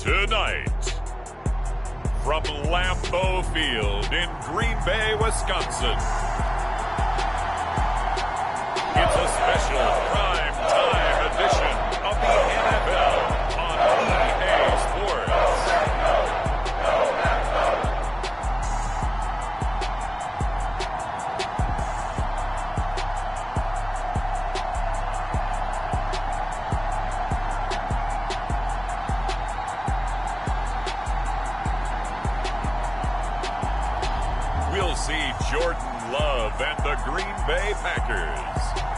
Tonight, from Lambeau Field in Green Bay, Wisconsin, it's a special prime time edition of the NFL on EA Sports. We'll see Jordan Love and the Green Bay Packers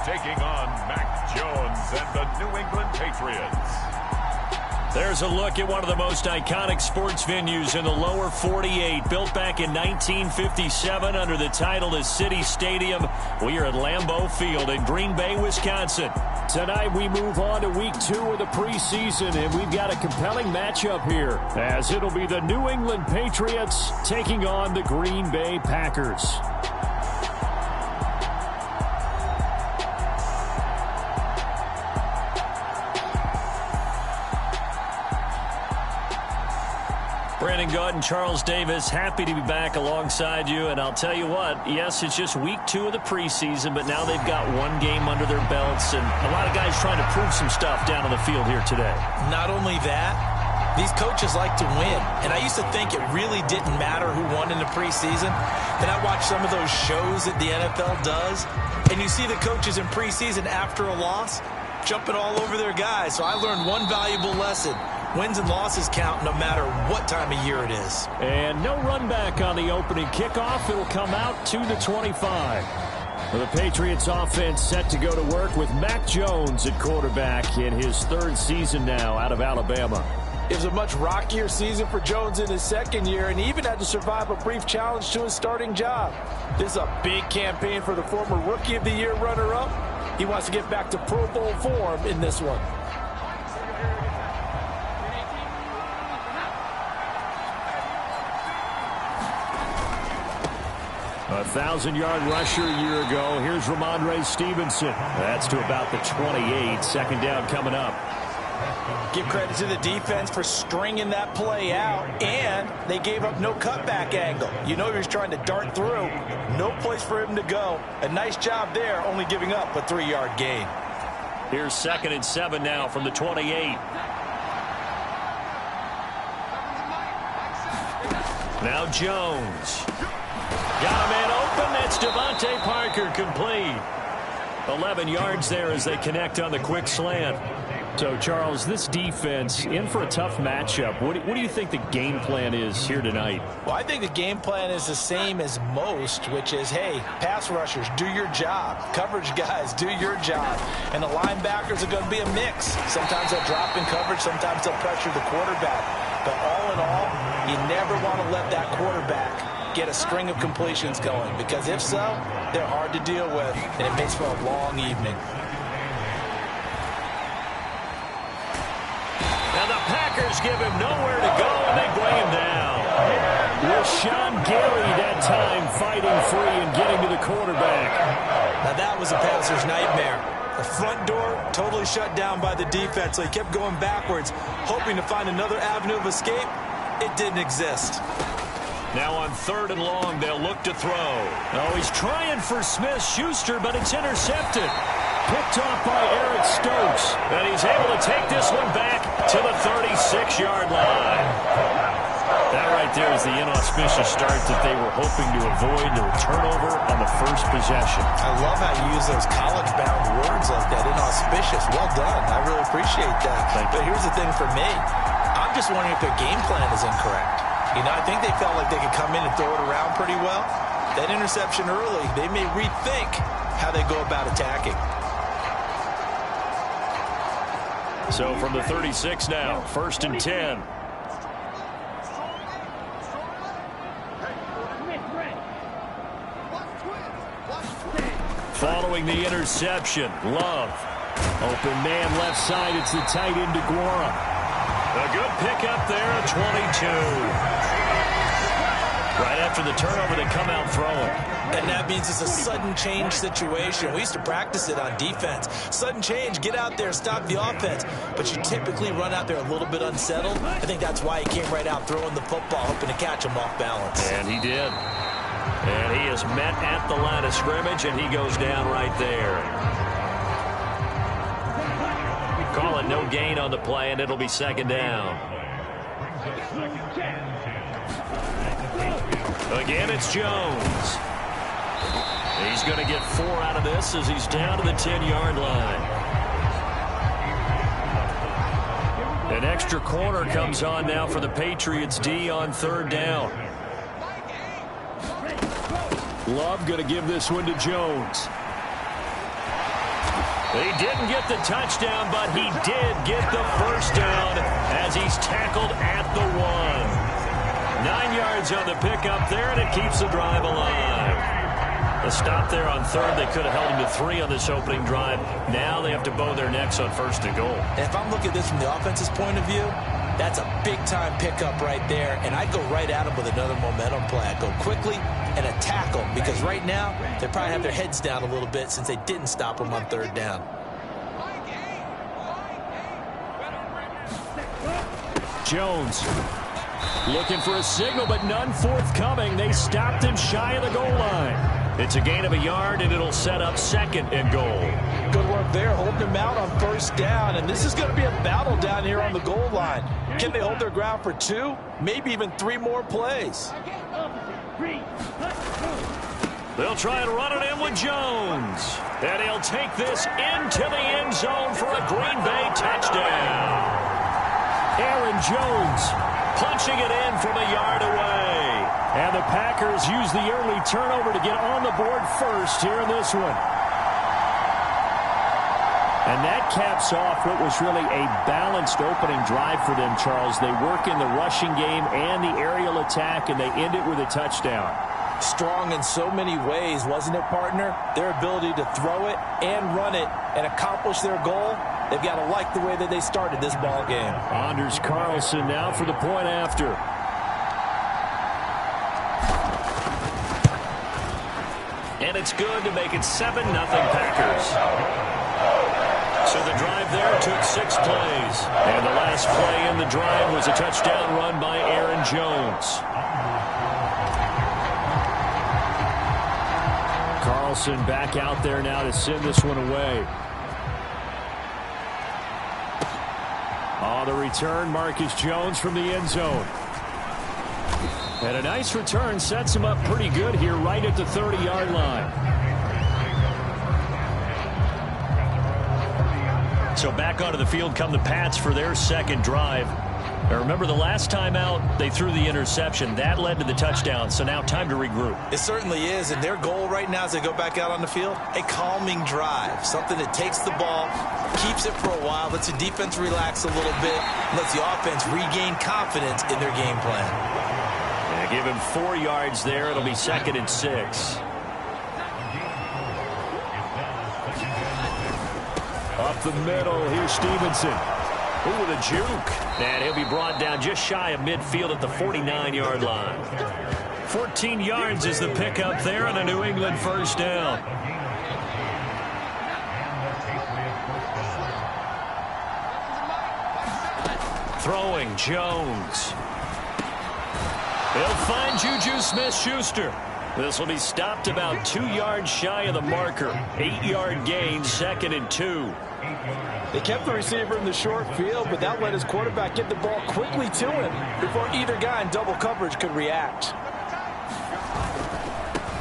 taking on Mac Jones and the New England Patriots. There's a look at one of the most iconic sports venues in the lower 48. Built back in 1957 under the title of City Stadium. We are at Lambeau Field in Green Bay, Wisconsin. Tonight we move on to week 2 of the preseason, and we've got a compelling matchup here, as it'll be the New England Patriots taking on the Green Bay Packers. Brandon Gaud and Charles Davis, happy to be back alongside you. And I'll tell you what, yes, it's just week 2 of the preseason, but now they've got one game under their belts, and a lot of guys trying to prove some stuff down on the field here today. Not only that, these coaches like to win. And I used to think it really didn't matter who won in the preseason. Then I watched some of those shows that the NFL does, and you see the coaches in preseason after a loss jumping all over their guys. So I learned one valuable lesson. Wins and losses count no matter what time of year it is. And no run back on the opening kickoff. It'll come out to the 25. The Patriots offense set to go to work with Mac Jones at quarterback in his 3rd season now out of Alabama. It was a much rockier season for Jones in his 2nd year, and he even had to survive a brief challenge to his starting job. This is a big campaign for the former Rookie of the Year runner-up. He wants to get back to Pro Bowl form in this one. A 1,000-yard rusher a year ago. Here's Ramondre Stevenson. That's to about the 28. 2nd down coming up. Give credit to the defense for stringing that play out, and they gave up no cutback angle. You know he was trying to dart through. No place for him to go. A nice job there, only giving up a 3-yard gain. Here's 2nd and 7 now from the 28. Now Jones. Got a man open. That's Devontae Parker, complete. 11 yards there as they connect on the quick slant. So, Charles, this defense in for a tough matchup. What do you think the game plan is here tonight? Well, I think the game plan is the same as most, which is, hey, pass rushers, do your job. Coverage guys, do your job. And the linebackers are going to be a mix. Sometimes they'll drop in coverage. Sometimes they'll pressure the quarterback. But all in all, you never want to let that quarterback get a string of completions going, because if so, they're hard to deal with, and it makes for a long evening. Now the Packers give him nowhere to go, and they bring him down. Rashawn Gary that time fighting free and getting to the quarterback. Now that was a passer's nightmare. The front door totally shut down by the defense, so he kept going backwards, hoping to find another avenue of escape. It didn't exist. Now on 3rd and long, they'll look to throw. Oh, he's trying for Smith-Schuster, but it's intercepted. Picked off by Eric Stokes. And he's able to take this one back to the 36-yard line. That right there is the inauspicious start that they were hoping to avoid. The turnover on the first possession. I love how you use those college-bound words like that, inauspicious. Well done. I really appreciate that. But here's the thing for me. I'm just wondering if their game plan is incorrect. You know, I think they felt like they could come in and throw it around pretty well. That interception early, they may rethink how they go about attacking. So from the 36 now, 1st and 10. Following the interception, Love. Open man left side, it's the tight end DeGuara. A good pickup there at 22. Right after the turnover, they come out throwing. And that means it's a sudden change situation. We used to practice it on defense. Sudden change, get out there, stop the offense. But you typically run out there a little bit unsettled. I think that's why he came right out throwing the football, hoping to catch him off balance. And he did. And he is met at the line of scrimmage, and he goes down right there. Call it no gain on the play, and it'll be second down. Again, it's Jones. He's going to get 4 out of this as he's down to the 10-yard line. An extra corner comes on now for the Patriots D on third down. Love going to give this one to Jones. He didn't get the touchdown, but he did get the first down as he's tackled at the 1. 9 yards on the pickup there, and it keeps the drive alive. The stop there on third, they could have held him to 3 on this opening drive. Now they have to bow their necks on first and goal. And if I'm looking at this from the offense's point of view, that's a big-time pickup right there, and I'd go right at him with another momentum play. I'd go quickly and attack them, because right now they probably have their heads down a little bit since they didn't stop him on third down. Jones looking for a signal, but none forthcoming. They stopped him shy of the goal line. It's a gain of a yard, and it'll set up second and goal. Good work there, holding him out on first down, and this is going to be a battle down here on the goal line. Can they hold their ground for 2, maybe even 3 more plays? They'll try and run it in with Jones, and he'll take this into the end zone for a Green Bay touchdown. Aaron Jones punching it in from a yard away. And the Packers use the early turnover to get on the board first here in this one. And that caps off what was really a balanced opening drive for them, Charles. They work in the rushing game and the aerial attack, and they end it with a touchdown. Strong in so many ways, wasn't it, partner? Their ability to throw it and run it and accomplish their goal, they've got to like the way that they started this ball game. Anders Carlson now for the point after. And it's good to make it 7-0 Packers. So the drive there took 6 plays. And the last play in the drive was a touchdown run by Aaron Jones. Carlson back out there now to send this one away. On the return, Marcus Jones from the end zone. And a nice return sets him up pretty good here right at the 30-yard line. So back onto the field come the Pats for their second drive. Now remember, the last time out, they threw the interception. That led to the touchdown, so now time to regroup. It certainly is, and their goal right now as they go back out on the field, a calming drive, something that takes the ball, keeps it for a while, lets the defense relax a little bit, lets the offense regain confidence in their game plan. And give him 4 yards there. It'll be second and 6. Up the middle, here's Stevenson. Ooh, with a juke. And he'll be brought down just shy of midfield at the 49-yard line. 14 yards is the pickup there on a New England first down. Throwing, Jones. He'll find Juju Smith-Schuster. This will be stopped about 2 yards shy of the marker. 8-yard gain, second and 2. They kept the receiver in the short field, but that let his quarterback get the ball quickly to him before either guy in double coverage could react.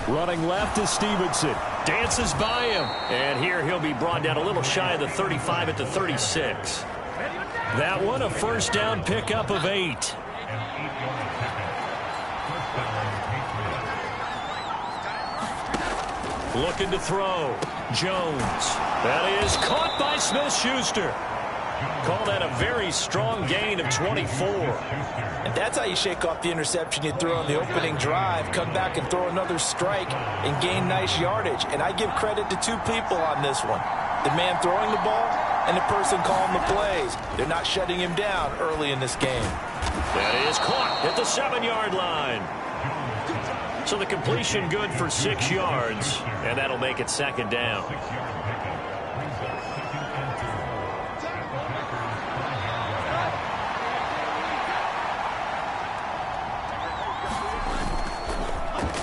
Running left is Stevenson. Dances by him. And here he'll be brought down a little shy of the 35 at the 36. That one a first down pickup of 8. Looking to throw. Jones. That is caught by Smith-Schuster. Call that a very strong gain of 24. And that's how you shake off the interception you threw on the opening drive, come back and throw another strike and gain nice yardage. And I give credit to 2 people on this one. The man throwing the ball and the person calling the plays. They're not shutting him down early in this game. That is caught at the 7-yard line. So the completion good for 6 yards, and that'll make it second down.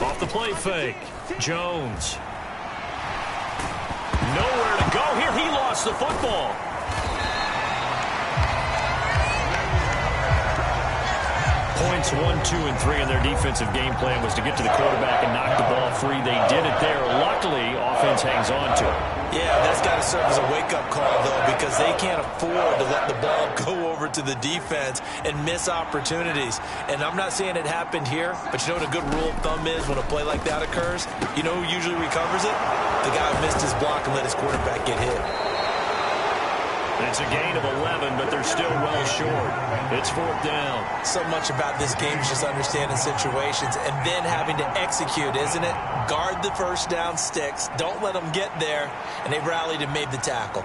Off the play fake, Jones. Nowhere to go here. He lost the football. Points 1, 2, and 3 in their defensive game plan was to get to the quarterback and knock the ball free. They did it there. Luckily, offense hangs on to it. Yeah, that's got to serve as a wake-up call, though, because they can't afford to let the ball go over to the defense and miss opportunities. And I'm not saying it happened here, but you know what a good rule of thumb is when a play like that occurs? You know who usually recovers it? The guy who missed his block and let his quarterback get hit. It's a gain of 11, but they're still well short. It's 4th down. So much about this game is just understanding situations and then having to execute, isn't it? Guard the first down sticks. Don't let them get there. And they rallied and made the tackle.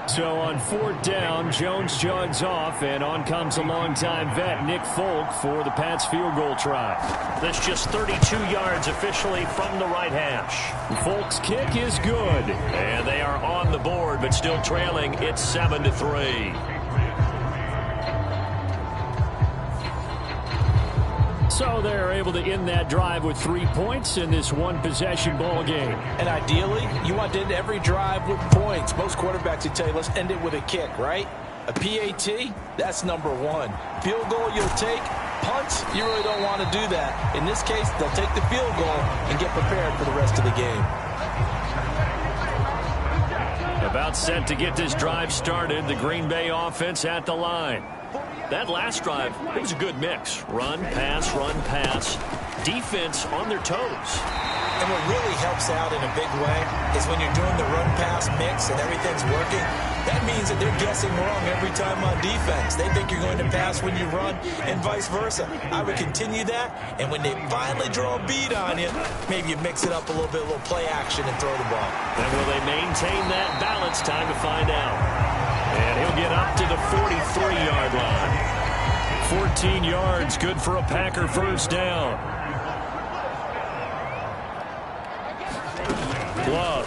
So on 4th down, Jones jogs off, and on comes a longtime vet, Nick Folk, for the Pats field goal try. That's just 32 yards officially from the right hash. Folk's kick is good, and they are on the board, but still trailing. It's 7-3. So they're able to end that drive with 3 points in this one-possession ball game. And ideally, you want to end every drive with points. Most quarterbacks would tell you, let's end it with a kick, right? A PAT, that's number 1. Field goal you'll take. Punts, you really don't want to do that. In this case, they'll take the field goal and get prepared for the rest of the game. About set to get this drive started, the Green Bay offense at the line. That last drive, it was a good mix. Run, pass, defense on their toes. And what really helps out in a big way is when you're doing the run-pass mix and everything's working, that means that they're guessing wrong every time on defense. They think you're going to pass when you run and vice versa. I would continue that, and when they finally draw a bead on you, maybe you mix it up a little bit, a little play action and throw the ball. And will they maintain that balance? Time to find out. And he'll get up to the 43-yard line. 14 yards, good for a Packer first down. Glove.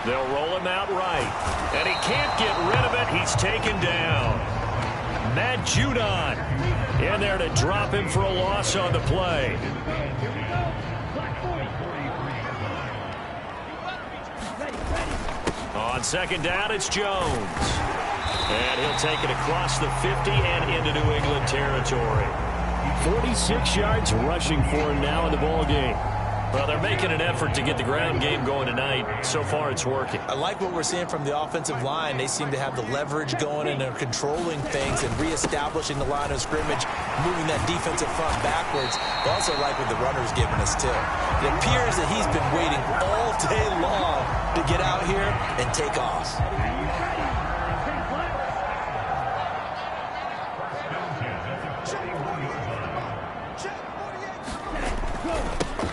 They'll roll him out right. And he can't get rid of it. He's taken down. Matt Judon in there to drop him for a loss on the play. On second down, it's Jones. And he'll take it across the 50 and into New England territory. 46 yards rushing for him now in the ball game. Well, they're making an effort to get the ground game going tonight. So far, it's working. I like what we're seeing from the offensive line. They seem to have the leverage going, and they're controlling things and reestablishing the line of scrimmage, moving that defensive front backwards. I also like what the runner's giving us, too. It appears that he's been waiting all day long to get out here and take off.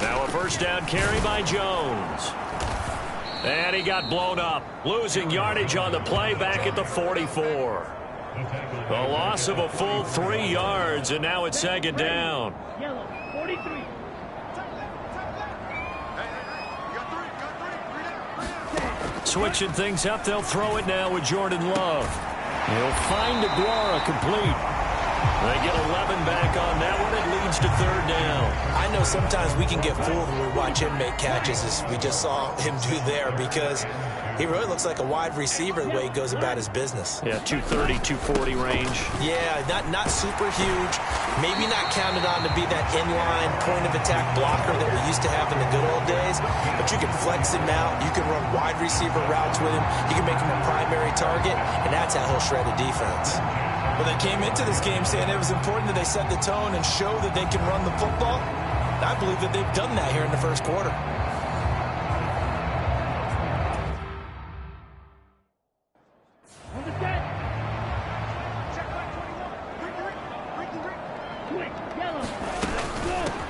Now a first down carry by Jones. And he got blown up. Losing yardage on the play back at the 44. A loss of a full 3 yards, and now it's second down. Switching things up, they'll throw it now with Jordan Love. He'll find Aguara complete. They get 11 back on that one. It leads to third down. I know sometimes we can get fooled when we watch him make catches, as we just saw him do there, because he really looks like a wide receiver the way he goes about his business. Yeah, 230, 240 range. Yeah, not super huge. Maybe not counted on to be that inline point-of-attack blocker that we used to have in the good old days, but you can flex him out. You can run wide receiver routes with him. You can make him a primary target, and that's how he'll shred a defense. Well, they came into this game saying it was important that they set the tone and show that they can run the football. And I believe that they've done that here in the first quarter.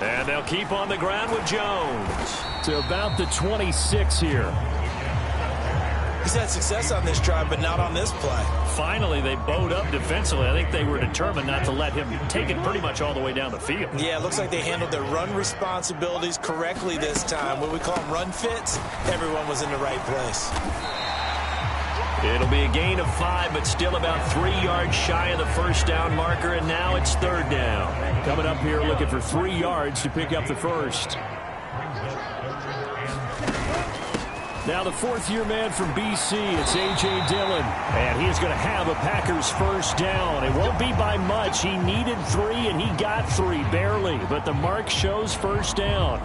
And they'll keep on the ground with Jones to about the 26 here. He's had success on this drive, but not on this play. Finally, they bowed up defensively. I think they were determined not to let him take it pretty much all the way down the field. Yeah, it looks like they handled their run responsibilities correctly this time. What we call them run fits, everyone was in the right place. It'll be a gain of 5, but still about 3 yards shy of the first down marker, and now it's third down. Coming up here looking for 3 yards to pick up the first. Now the fourth-year man from BC, it's A.J. Dillon. And he is going to have a Packers first down. It won't be by much. He needed 3, and he got 3, barely. But the mark shows first down.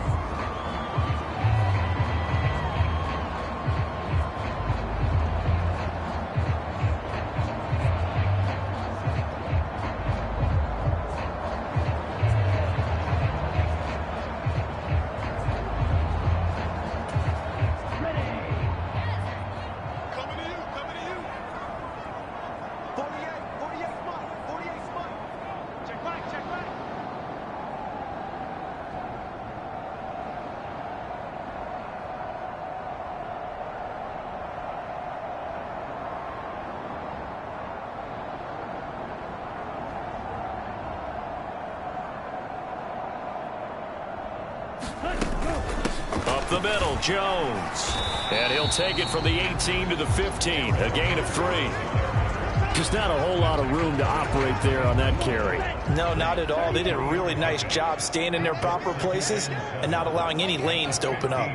Up the middle, Jones. And he'll take it from the 18 to the 15. A gain of 3. Just not a whole lot of room to operate there on that carry. No, not at all. They did a really nice job staying in their proper places and not allowing any lanes to open up.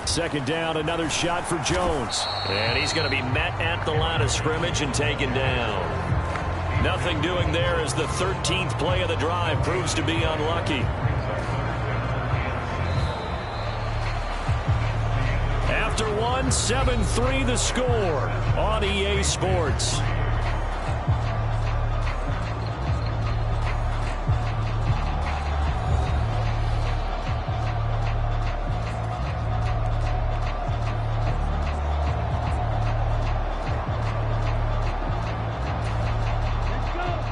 Second down, another shot for Jones. And he's going to be met at the line of scrimmage and taken down. Nothing doing there as the 13th play of the drive proves to be unlucky. After one, 7-3 the score on EA Sports.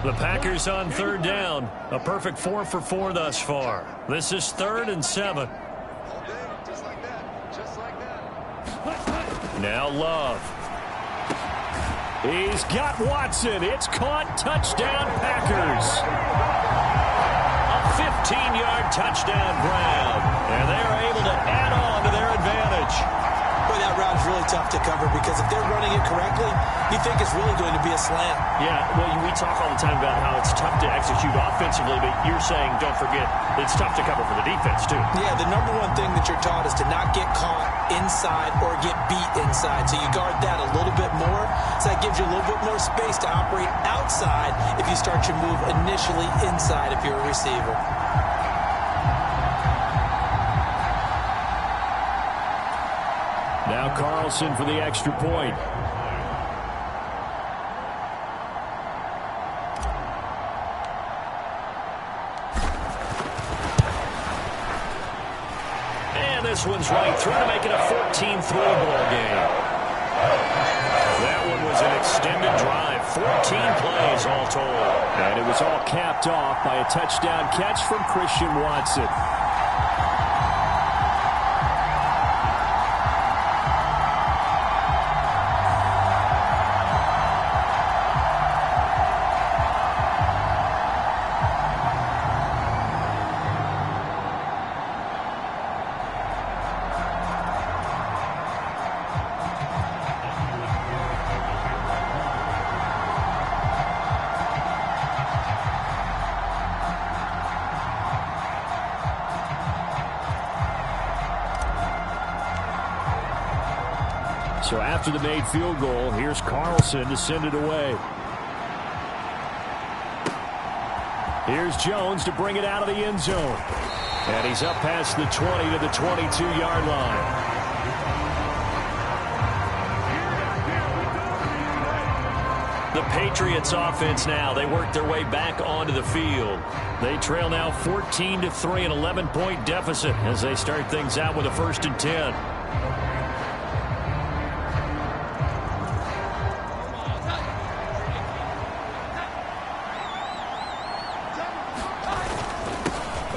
The Packers on third down. A perfect 4 for 4 thus far. This is 3rd and 7. Now Love. He's got Watson. It's caught. Touchdown, Packers. A 15-yard touchdown grab. And they're able to add on to their advantage. Boy, that route's really tough to cover because if they're running it correctly, you think it's really going to be a slant. Yeah, well, we talk all the time about how it's tough to execute offensively, but you're saying, don't forget, it's tough to cover for the defense, too. Yeah, the number one thing that you're taught is to not get caught inside or get beat inside. So you guard that a little bit more. So that gives you a little bit more space to operate outside if you start your move initially inside if you're a receiver. Now Carlson for the extra point. And this one's right through to make it a 14-3 ball game. That one was an extended drive. 14 plays all told. And it was all capped off by a touchdown catch from Christian Watson. So after the made field goal, here's Carlson to send it away. Here's Jones to bring it out of the end zone. And he's up past the 20 to the 22-yard line. The Patriots offense now, they work their way back onto the field. They trail now 14-3, an 11-point deficit as they start things out with a 1st and 10.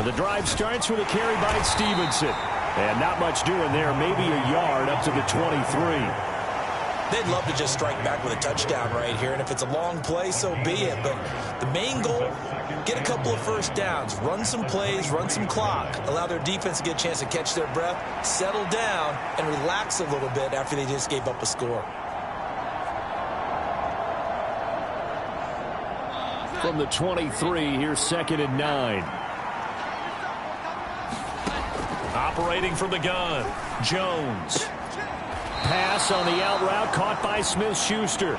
The drive starts with a carry by Stevenson. And not much doing there, maybe a yard up to the 23. They'd love to just strike back with a touchdown right here, and if it's a long play, so be it. But the main goal, get a couple of first downs, run some plays, run some clock, allow their defense to get a chance to catch their breath, settle down, and relax a little bit after they just gave up a score. From the 23, here's 2nd and 9. Operating from the gun, Jones. Pass on the out route, caught by Smith-Schuster.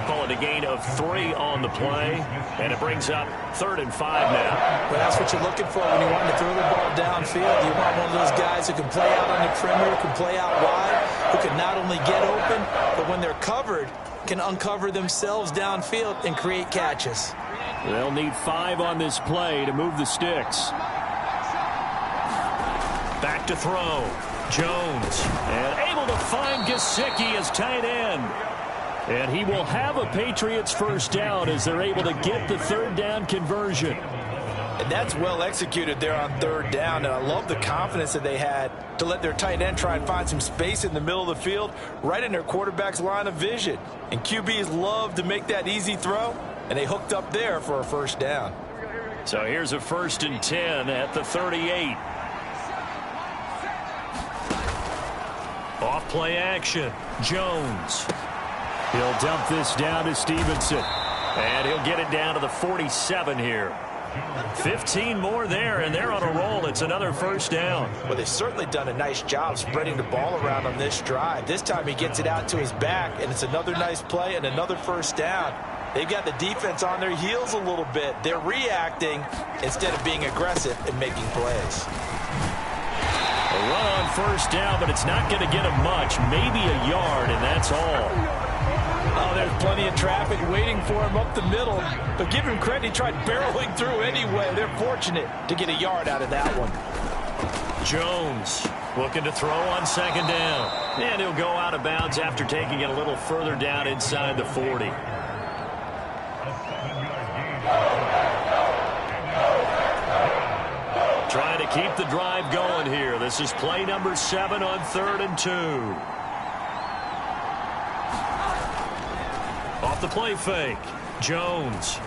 Call it a gain of 3 on the play, and it brings up 3rd and 5 now. Well, that's what you're looking for when you want to throw the ball downfield. You want one of those guys who can play out on the perimeter, can play out wide, who can not only get open, but when they're covered, can uncover themselves downfield and create catches. They'll need 5 on this play to move the sticks. Back to throw. Jones. And able to find Gesicki as tight end. And he will have a Patriots first down as they're able to get the 3rd down conversion. And that's well executed there on 3rd down. And I love the confidence that they had to let their tight end try and find some space in the middle of the field, right in their quarterback's line of vision. And QBs love to make that easy throw, and they hooked up there for a first down. So here's a 1st and 10 at the 38. Off play action. Jones. He'll dump this down to Stevenson. And he'll get it down to the 47 here. 15 more there, and they're on a roll. It's another first down. Well, they've certainly done a nice job spreading the ball around on this drive. This time he gets it out to his back, and it's another nice play and another first down. They've got the defense on their heels a little bit. They're reacting instead of being aggressive and making plays. A run on first down, but it's not going to get him much. Maybe a yard, and that's all. Oh, there's plenty of traffic waiting for him up the middle. But give him credit, he tried barreling through anyway. They're fortunate to get a yard out of that one. Jones looking to throw on 2nd down. And he'll go out of bounds after taking it a little further down inside the 40. Trying to keep the drive going here. This is play number 7 on 3rd and 2. Off the play fake. Jones.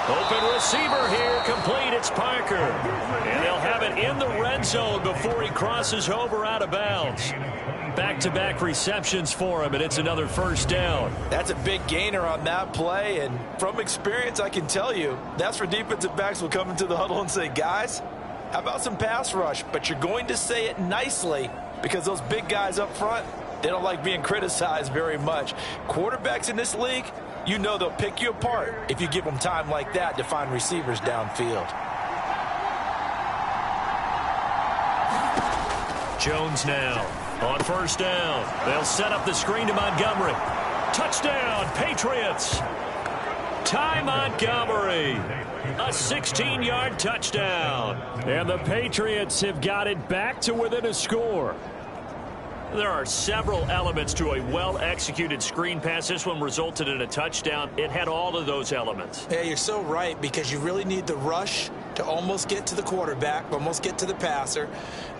Open receiver here. Complete. It's Parker. And they'll have it in the red zone before he crosses over out of bounds. Back-to-back receptions for him, and it's another first down. That's a big gainer on that play, and from experience, I can tell you, that's where defensive backs will come into the huddle and say, guys, how about some pass rush? But you're going to say it nicely because those big guys up front, they don't like being criticized very much. Quarterbacks in this league, you know they'll pick you apart if you give them time like that to find receivers downfield. Jones now. On first down, they'll set up the screen to Montgomery. Touchdown, Patriots. Ty Montgomery. A 16-yard touchdown. And the Patriots have got it back to within a score. There are several elements to a well-executed screen pass. This one resulted in a touchdown. It had all of those elements. Yeah, you're so right, because you really need the rush to almost get to the quarterback, almost get to the passer.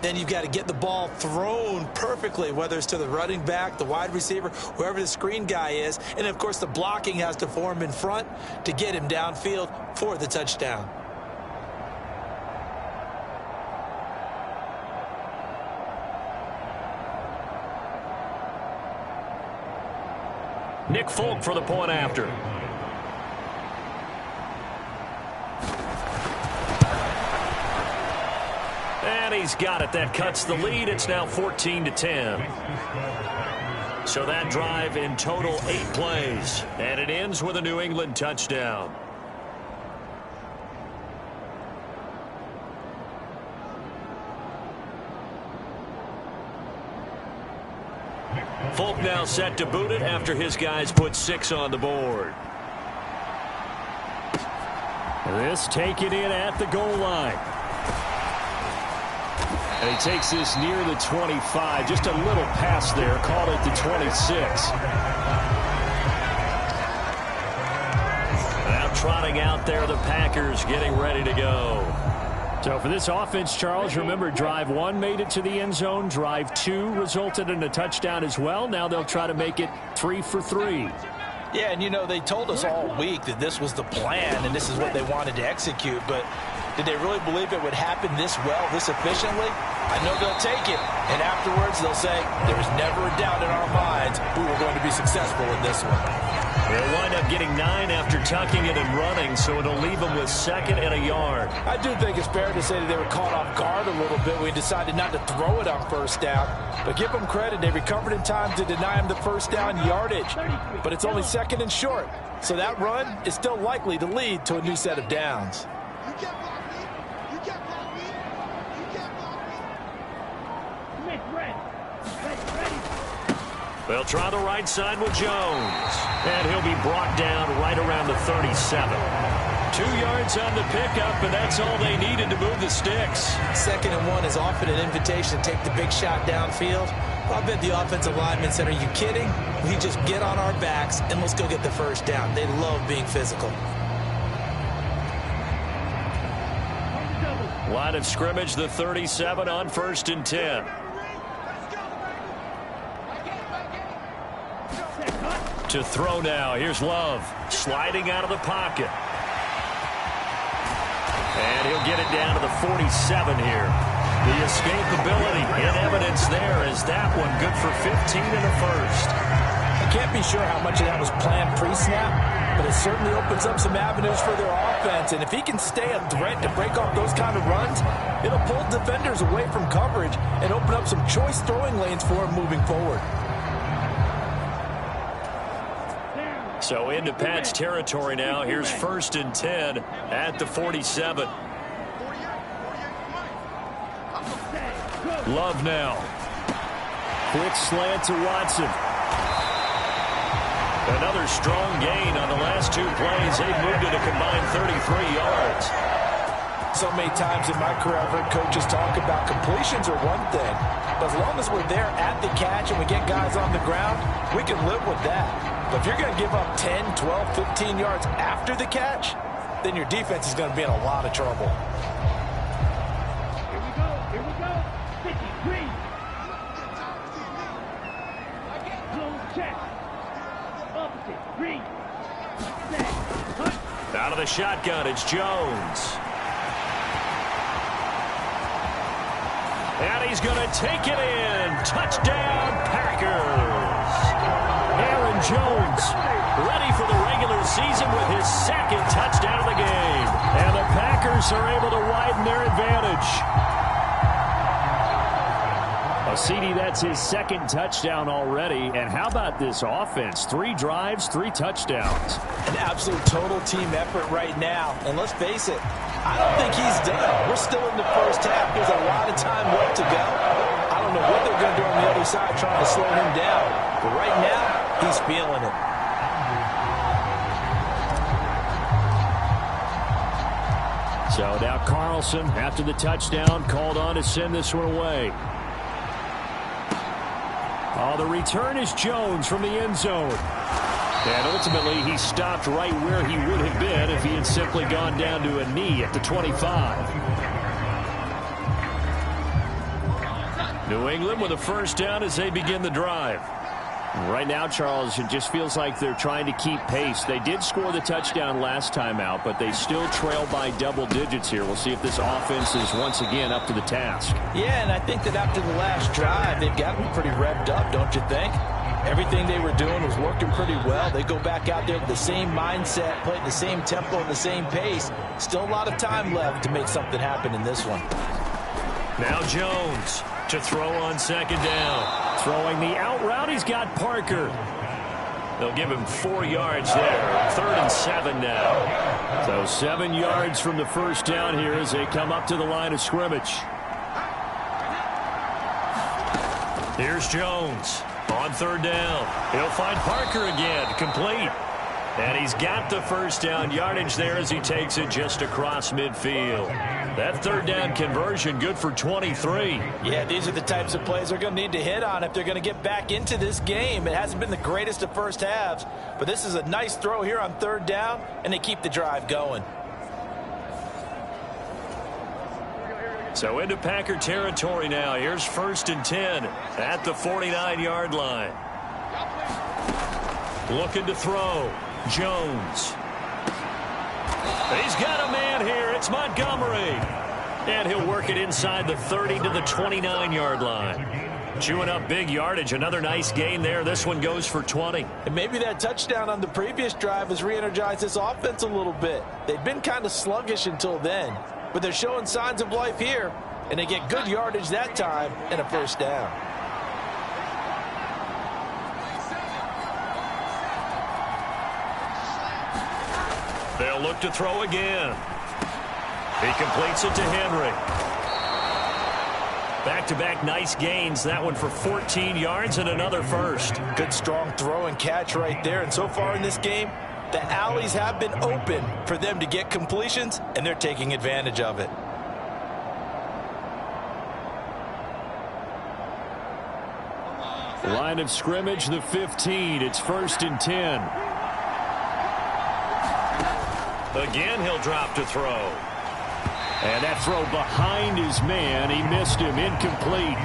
Then you've got to get the ball thrown perfectly, whether it's to the running back, the wide receiver, whoever the screen guy is. And, of course, the blocking has to form in front to get him downfield for the touchdown. Nick Folk for the point after. And he's got it. That cuts the lead. It's now 14-10. So that drive in total 8 plays. And it ends with a New England touchdown. Folk now set to boot it after his guys put 6 on the board. This taken in at the goal line. And he takes this near the 25. Just a little pass there. Called it the 26. Now trotting out there. The Packers getting ready to go. So for this offense, Charles, remember drive 1 made it to the end zone. Drive 2 resulted in a touchdown as well. Now they'll try to make it 3 for 3. Yeah, and you know, they told us all week that this was the plan and this is what they wanted to execute, but did they really believe it would happen this well, this efficiently? I know they'll take it, and afterwards they'll say, there was never a doubt in our minds we were going to be successful in this one. They'll wind up getting 9 after tucking it and running, so it'll leave them with 2nd and a yard. I do think it's fair to say that they were caught off guard a little bit. We decided not to throw it on first down, but give them credit. They recovered in time to deny them the first down yardage, but it's only 2nd and short, so that run is still likely to lead to a new set of downs. They'll try the right side with Jones. And he'll be brought down right around the 37. 2 yards on the pickup, and that's all they needed to move the sticks. 2nd and 1 is often an invitation to take the big shot downfield. I bet the offensive linemen said, are you kidding? We just get on our backs and let's go get the first down. They love being physical. Line of scrimmage, the 37 on 1st and 10. To throw now. Here's Love. Sliding out of the pocket. And he'll get it down to the 47 here. The escapability in evidence there as that one good for 15 and a first. I can't be sure how much of that was planned pre-snap, but it certainly opens up some avenues for their offense. And if he can stay a threat to break off those kind of runs, it'll pull defenders away from coverage and open up some choice throwing lanes for him moving forward. So into Pat's territory now. Here's 1st and 10 at the 47. Love now. Quick slant to Watson. Another strong gain on the last 2 plays. They've moved it a combined 33 yards. So many times in my career, I've heard coaches talk about completions are one thing, but as long as we're there at the catch and we get guys on the ground, we can live with that. But if you're going to give up 10, 12, 15 yards after the catch, then your defense is going to be in a lot of trouble. Here we go. 53. Zone check. Opposite. Green. Out of the shotgun, it's Jones. And he's going to take it in. Touchdown, Packers. Aaron Jones ready for the regular season with his 2nd touchdown of the game. And the Packers are able to widen their advantage. CD, that's his 2nd touchdown already. And how about this offense? 3 drives, 3 touchdowns. An absolute total team effort right now. And let's face it, I don't think he's done. We're still in the first half. There's a lot of time left to go. I don't know what they're going to do on the other side trying to slow him down. But right now, he's feeling it. So now Carlson, after the touchdown, called on to send this one away. Oh, the return is Jones from the end zone. And ultimately, he stopped right where he would have been if he had simply gone down to a knee at the 25. New England with a first down as they begin the drive. Right now, Charles, it just feels like they're trying to keep pace. They did score the touchdown last time out, but they still trail by double digits here. We'll see if this offense is once again up to the task. Yeah, and I think that after the last drive, they've got to be pretty revved up, don't you think? Everything they were doing was working pretty well. They go back out there with the same mindset, play at the same tempo and the same pace. Still a lot of time left to make something happen in this one. Now Jones to throw on 2nd down. Throwing the out route, he's got Parker. They'll give him 4 yards there. 3rd and 7 now. So 7 yards from the first down here as they come up to the line of scrimmage. Here's Jones on 3rd down. He'll find Parker again. Complete. And he's got the first down yardage there as he takes it just across midfield. That third down conversion good for 23. Yeah, these are the types of plays they're going to need to hit on if they're going to get back into this game. It hasn't been the greatest of first halves, but this is a nice throw here on third down, and they keep the drive going. So into Packer territory now. Here's 1st and 10 at the 49-yard line. Looking to throw. Jones. He's got a man here. It's Montgomery. And he'll work it inside the 30 to the 29-yard line. Chewing up big yardage. Another nice gain there. This one goes for 20. And maybe that touchdown on the previous drive has re-energized this offense a little bit. They've been kind of sluggish until then, but they're showing signs of life here, and they get good yardage that time and a first down. They'll look to throw again. He completes it to Henry. Back-to-back nice gains. That one for 14 yards and another first. Good strong throw and catch right there. And so far in this game, the alleys have been open for them to get completions, and they're taking advantage of it. Line of scrimmage, the 15. It's 1st and 10. Again, he'll drop to throw. And that throw behind his man. He missed him. Incomplete.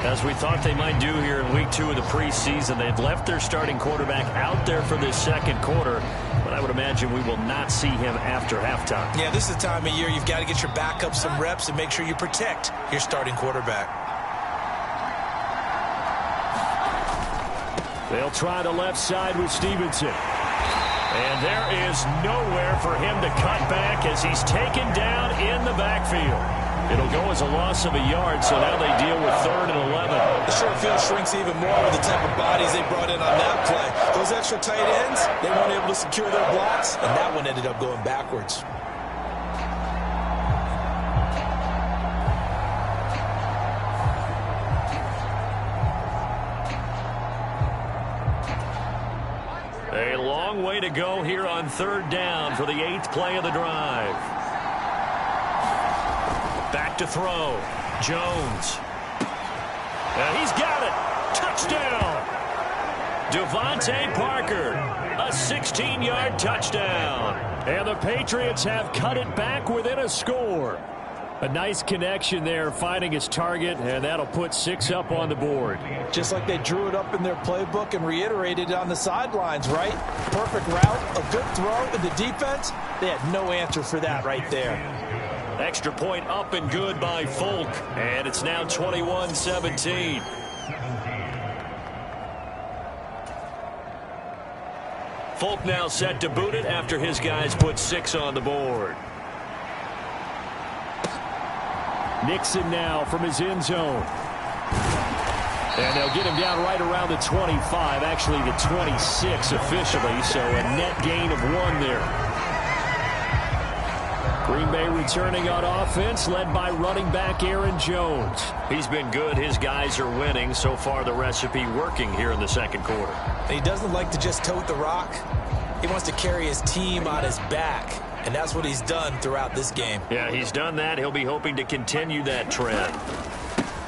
As we thought they might do here in week 2 of the preseason, they'd left their starting quarterback out there for this second quarter. But I would imagine we will not see him after halftime. Yeah, this is the time of year you've got to get your backup some reps and make sure you protect your starting quarterback. They'll try the left side with Stevenson. And there is nowhere for him to cut back as he's taken down in the backfield. It'll go as a loss of a yard, so now they deal with 3rd and 11. The short field shrinks even more with the type of bodies they brought in on that play. Those extra tight ends, they weren't able to secure their blocks, and that one ended up going backwards. A long way to go here on 3rd down for the 8th play of the drive. Back to throw. Jones. And he's got it. Touchdown. Devontae Parker. A 16-yard touchdown. And the Patriots have cut it back within a score. A nice connection there, finding his target, and that'll put 6 up on the board. Just like they drew it up in their playbook and reiterated it on the sidelines, right? Perfect route, a good throw, and the defense, they had no answer for that right there. Extra point up and good by Folk, and it's now 21-17. Folk now set to boot it after his guys put 6 on the board. Nixon now from his end zone. And they'll get him down right around the 25, actually the 26 officially, so a net gain of 1 there. Green Bay returning on offense, led by running back Aaron Jones. He's been good. His guys are winning. So far, the recipe working here in the second quarter. He doesn't like to just tote the rock. He wants to carry his team on his back. And that's what he's done throughout this game. Yeah, he's done that. He'll be hoping to continue that trend.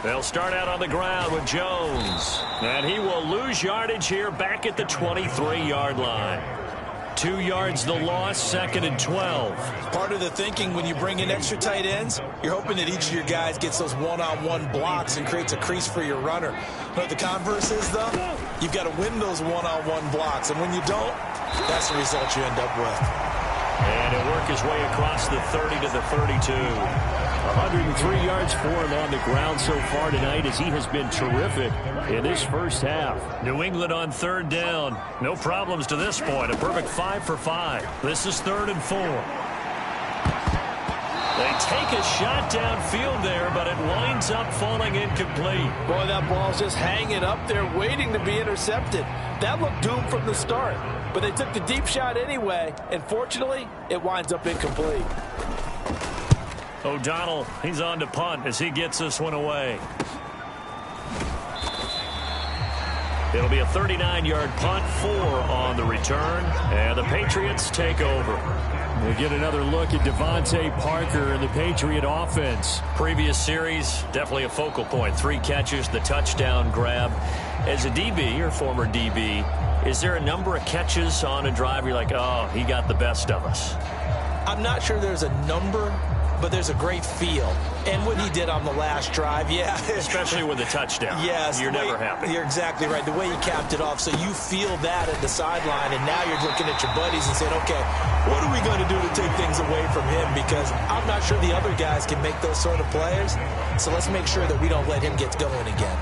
They'll start out on the ground with Jones. And he will lose yardage here back at the 23-yard line. 2 yards the loss, 2nd and 12. Part of the thinking when you bring in extra tight ends, you're hoping that each of your guys gets those one-on-one blocks and creates a crease for your runner. You know what the converse is, though? You've got to win those one-on-one blocks. And when you don't, that's the result you end up with. And he'll work his way across the 30 to the 32. 103 yards for him on the ground so far tonight as he has been terrific in this first half. New England on 3rd down. No problems to this point. A perfect 5 for 5. This is 3rd and 4. They take a shot downfield there, but it winds up falling incomplete. Boy, that ball's just hanging up there waiting to be intercepted. That looked doomed from the start. But they took the deep shot anyway, and fortunately, it winds up incomplete. O'Donnell, he's on to punt as he gets this one away. It'll be a 39-yard punt, 4 on the return, and the Patriots take over. We get another look at Devontae Parker and the Patriot offense. Previous series, definitely a focal point. 3 catches, the touchdown grab. As a DB, or former DB, is there a number of catches on a drive where you're like, oh, he got the best of us? I'm not sure there's a number, but there's a great feel. And what he did on the last drive, yeah. Especially with the touchdown. Yes. You're never happy. You're exactly right. The way he capped it off, so you feel that at the sideline, and now you're looking at your buddies and saying, okay, what are we going to do to take things away from him? Because I'm not sure the other guys can make those sort of plays. So let's make sure that we don't let him get going again.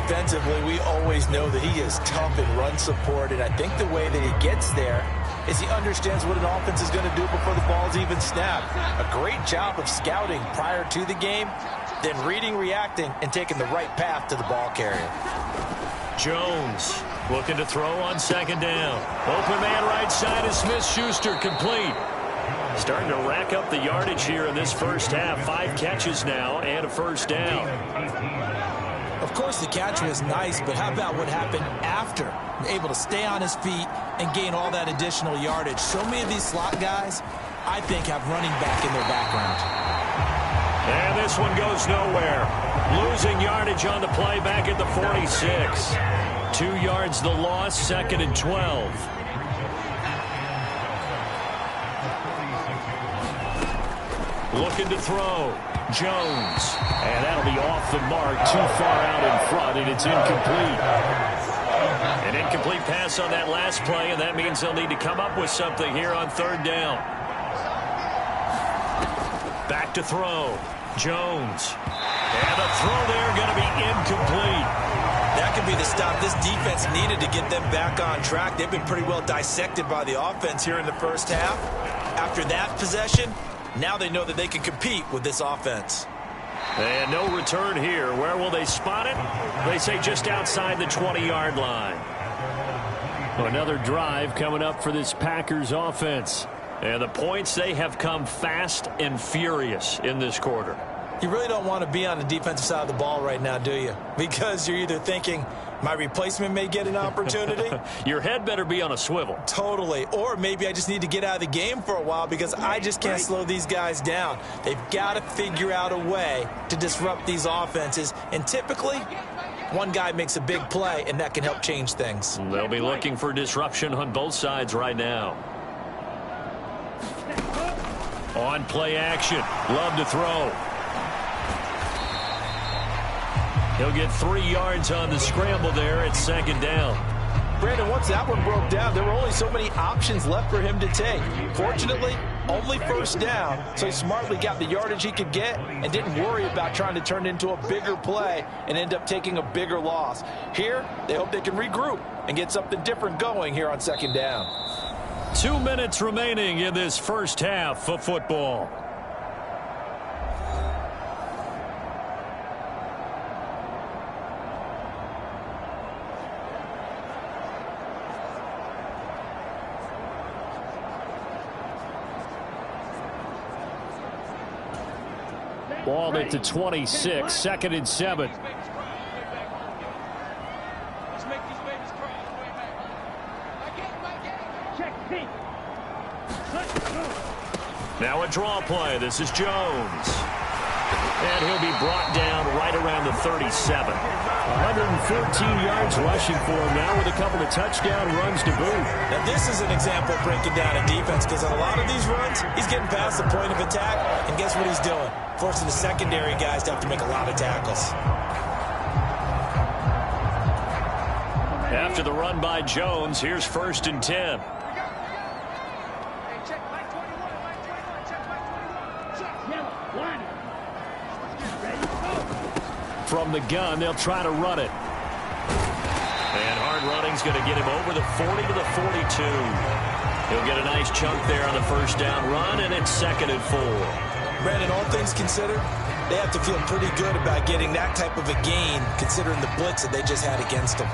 Defensively, we always know that he is tough in run support, and I think the way that he gets there is he understands what an offense is going to do before the ball's even snapped. A great job of scouting prior to the game, then reading, reacting, and taking the right path to the ball carrier. Jones looking to throw on second down. Open man right side is Smith-Schuster, complete. Starting to rack up the yardage here in this first half. 5 catches now and a first down. Of course, the catch was nice, but how about what happened after? Able to stay on his feet and gain all that additional yardage. So many of these slot guys, I think, have running back in their background. And this one goes nowhere. Losing yardage on the play back at the 46. 2 yards the loss, 2nd and 12. Looking to throw. Jones. And that'll be off the mark, too far out in front, and it's incomplete. An incomplete pass on that last play, and that means they'll need to come up with something here on 3rd down. Back to throw. Jones. And the throw there going to be incomplete. That could be the stop this defense needed to get them back on track. They've been pretty well dissected by the offense here in the first half. After that possession, now they know that they can compete with this offense. And no return here. Where will they spot it? They say just outside the 20-yard line. Another drive coming up for this Packers offense. And the points, they have come fast and furious in this quarter. You really don't want to be on the defensive side of the ball right now, do you? Because you're either thinking, my replacement may get an opportunity. Your head better be on a swivel. Totally. Or maybe I just need to get out of the game for a while because I just can't slow these guys down. They've got to figure out a way to disrupt these offenses. And typically, one guy makes a big play, and that can help change things. They'll be looking for disruption on both sides right now. On play action. Love to throw. He'll get 3 yards on the scramble there at 2nd down. Brandon, once that one broke down, there were only so many options left for him to take. Fortunately, only 1st down, so he smartly got the yardage he could get and didn't worry about trying to turn it into a bigger play and end up taking a bigger loss. Here, they hope they can regroup and get something different going here on 2nd down. 2 minutes remaining in this first half of football. Ball at the 26, 2nd and 7. Now a draw play. This is Jones. And he'll be brought down right around the 37. 114 yards rushing for him now with a couple of touchdown runs to boot. Now this is an example of breaking down a defense because on a lot of these runs, he's getting past the point of attack, and guess what he's doing? Forcing the secondary guys to have to make a lot of tackles. After the run by Jones, here's 1st and 10. From the gun, they'll try to run it. And hard running's going to get him over the 40 to the 42. He'll get a nice chunk there on the 1st down run, and it's 2nd and 4. Brandon, all things considered, they have to feel pretty good about getting that type of a gain considering the blitz that they just had against them.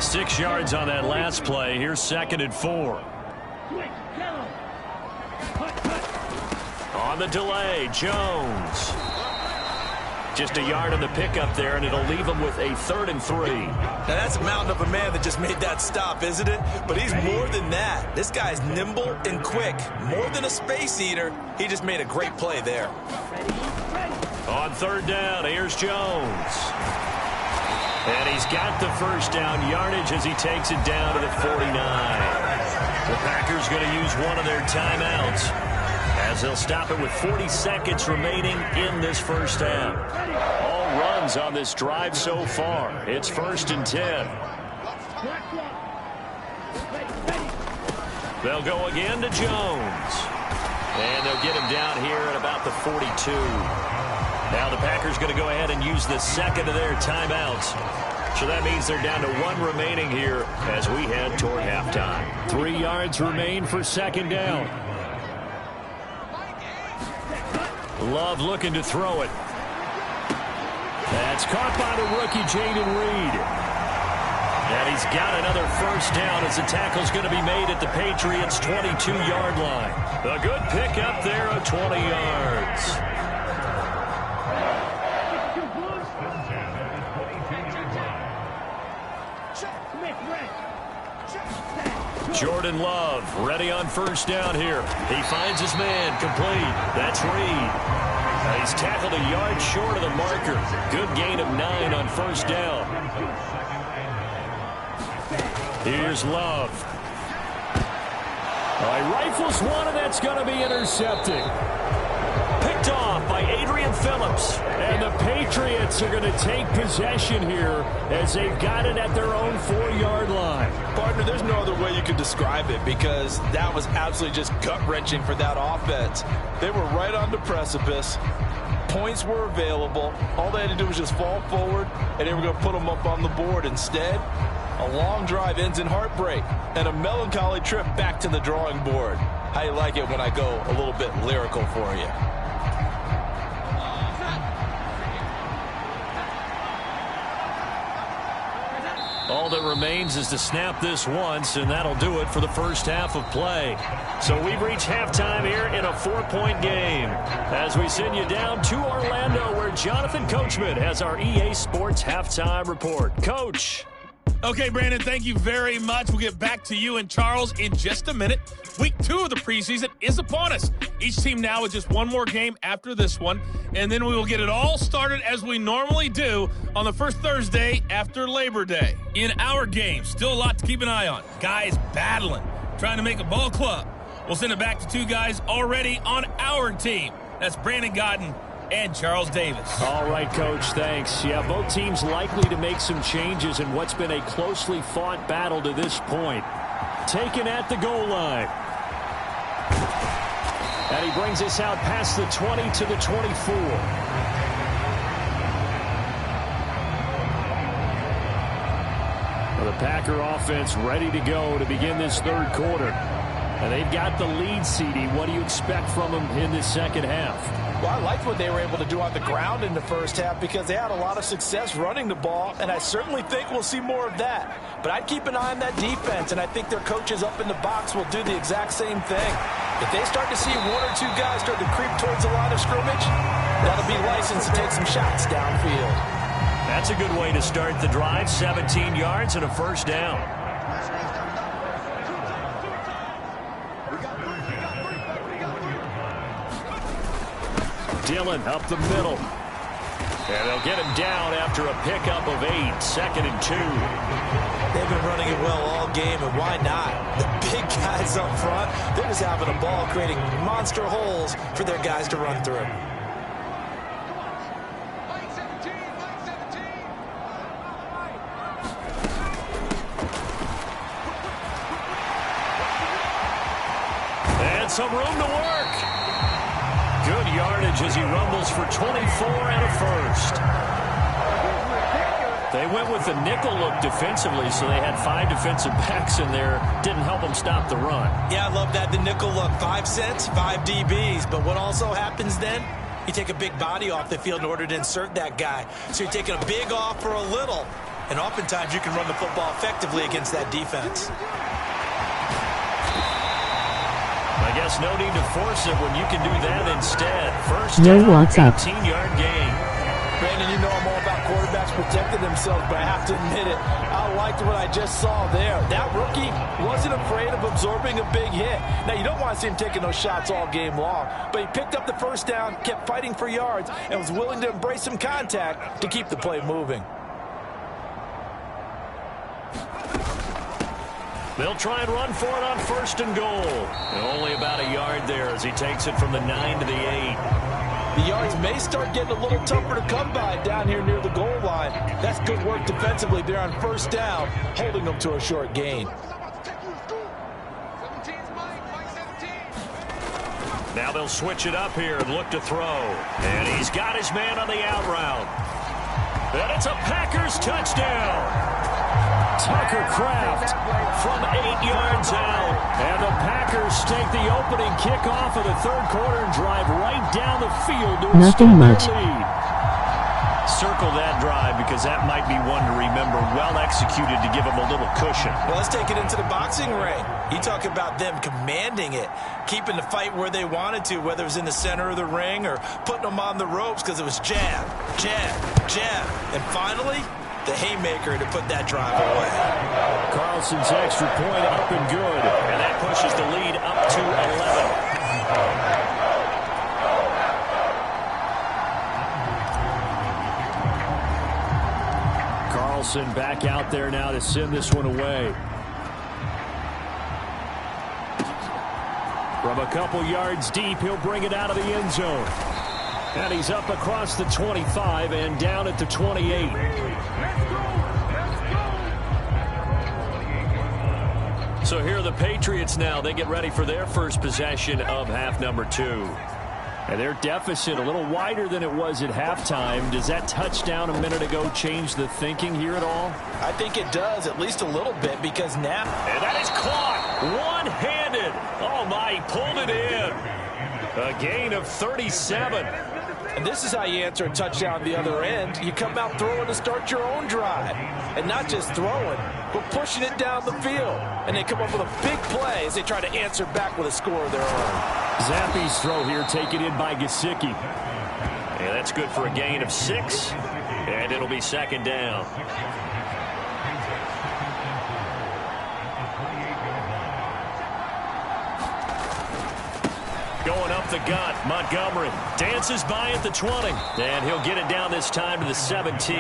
Six yards on that last play. Here's 2nd and 4. On the delay, Jones. Just a yard on the pickup there, and it'll leave him with a 3rd and 3. Now, that's a mountain of a man that just made that stop, isn't it? But he's more than that. This guy's nimble and quick. More than a space eater, he just made a great play there. On 3rd down, here's Jones. And he's got the first down yardage as he takes it down to the 49. The Packers going to use one of their timeouts as they'll stop it with 40 seconds remaining in this first half. All runs on this drive so far. It's 1st and 10. They'll go again to Jones. And they'll get him down here at about the 42. Now the Packers going to go ahead and use the second of their timeouts. So that means they're down to 1 remaining here as we head toward halftime. 3 yards remain for 2nd down. Love looking to throw it. That's caught by the rookie, Jaden Reed. And he's got another first down as the tackle's going to be made at the Patriots' 22-yard line. A good pickup there of 20 yards. Jordan Love ready on first down here. He finds his man complete. That's Reed. He's tackled a yard short of the marker. Good gain of 9 on first down. Here's Love. He rifles one, and that's going to be intercepted. Picked off by Adrian Phillips. And the Patriots are going to take possession here as they've got it at their own 4-yard line. Partner, there's no other way you could describe it because that was absolutely just gut-wrenching for that offense. They were right on the precipice. Points were available. All they had to do was just fall forward, and they were going to put them up on the board. Instead, a long drive ends in heartbreak and a melancholy trip back to the drawing board. How you like it when I go a little bit lyrical for you? All that remains is to snap this once, and that'll do it for the first half of play. So we've reached halftime here in a 4-point game as we send you down to Orlando where Jonathan Coachman has our EA Sports halftime report. Coach. Okay, Brandon, thank you very much. We'll get back to you and Charles in just a minute. Week 2 of the preseason is upon us. Each team now with just one more game after this one, and then we will get it all started as we normally do on the first Thursday after Labor Day. In our game, still a lot to keep an eye on. Guys battling, trying to make a ball club. We'll send it back to 2 guys already on our team. That's Brandon Godden and Charles Davis. All right, Coach, thanks. Yeah, both teams likely to make some changes in what's been a closely fought battle to this point. Taken at the goal line. And he brings us out past the 20 to the 24. Well, the Packer offense ready to go to begin this 3rd quarter. And they've got the lead, CD. What do you expect from them in this second half? Well, I liked what they were able to do on the ground in the first half because they had a lot of success running the ball, and I certainly think we'll see more of that. But I'd keep an eye on that defense, and I think their coaches up in the box will do the exact same thing. If they start to see 1 or 2 guys start to creep towards the line of scrimmage, that'll be licensed to take some shots downfield. That's a good way to start the drive. 17 yards and a first down. Dillon up the middle. And they'll get him down after a pickup of 8. 2nd and 2. They've been running it well all game, and why not? The big guys up front, they're just having a ball, creating monster holes for their guys to run through. And some room to work. Good yardage as he rumbles for 24 and a first. They went with the nickel look defensively, so they had 5 defensive backs in there. Didn't help them stop the run. Yeah, I love that, the nickel look. 5 cents, 5 DBs. But what also happens then? You take a big body off the field in order to insert that guy. So you're taking a big off for a little. And oftentimes you can run the football effectively against that defense. I guess Just no need to force it when you can do that instead. First Yo, down, what's up? 18-yard gain. Brandon, you know I'm all about quarterbacks protecting themselves, but I have to admit it, I liked what I just saw there. That rookie wasn't afraid of absorbing a big hit. Now, you don't want to see him taking those shots all game long, but he picked up the first down, kept fighting for yards, and was willing to embrace some contact to keep the play moving. They'll try and run for it on 1st and goal. And only about a yard there as he takes it from the 9 to the 8. The yards may start getting a little tougher to come by down here near the goal line. That's good work defensively there on 1st down, holding them to a short gain. Now they'll switch it up here and look to throw. And he's got his man on the out route. And it's a Packers touchdown. Tucker Kraft from 8 yards out. And the Packers take the opening kickoff of the 3rd quarter and drive right down the field to Nothing much. lead. Circle that drive because that might be one to remember. Well executed to give them a little cushion. Well, let's take it into the boxing ring. You talk about them commanding it, keeping the fight where they wanted to, whether it was in the center of the ring or putting them on the ropes because it was jab, jab, jab. And finally, the haymaker to put that drive away. Carlson's extra point up and good. And that pushes the lead up to 11. Carlson back out there now to send this one away. From a couple yards deep, he'll bring it out of the end zone. And he's up across the 25 and down at the 28. So here are the Patriots now. They get ready for their first possession of half number 2. And their deficit a little wider than it was at halftime. Does that touchdown a minute ago change the thinking here at all? I think it does, at least a little bit, because now... And that is caught one-handed. Oh, my, he pulled it in. A gain of 37. And this is how you answer a touchdown the other end. You come out throwing to start your own drive. And not just throwing, but pushing it down the field. And they come up with a big play as they try to answer back with a score of their own. Zappi's throw here taken in by Gesicki. And that's good for a gain of 6. And it'll be 2nd down. Going up the gut, Montgomery dances by at the 20. And he'll get it down this time to the 17.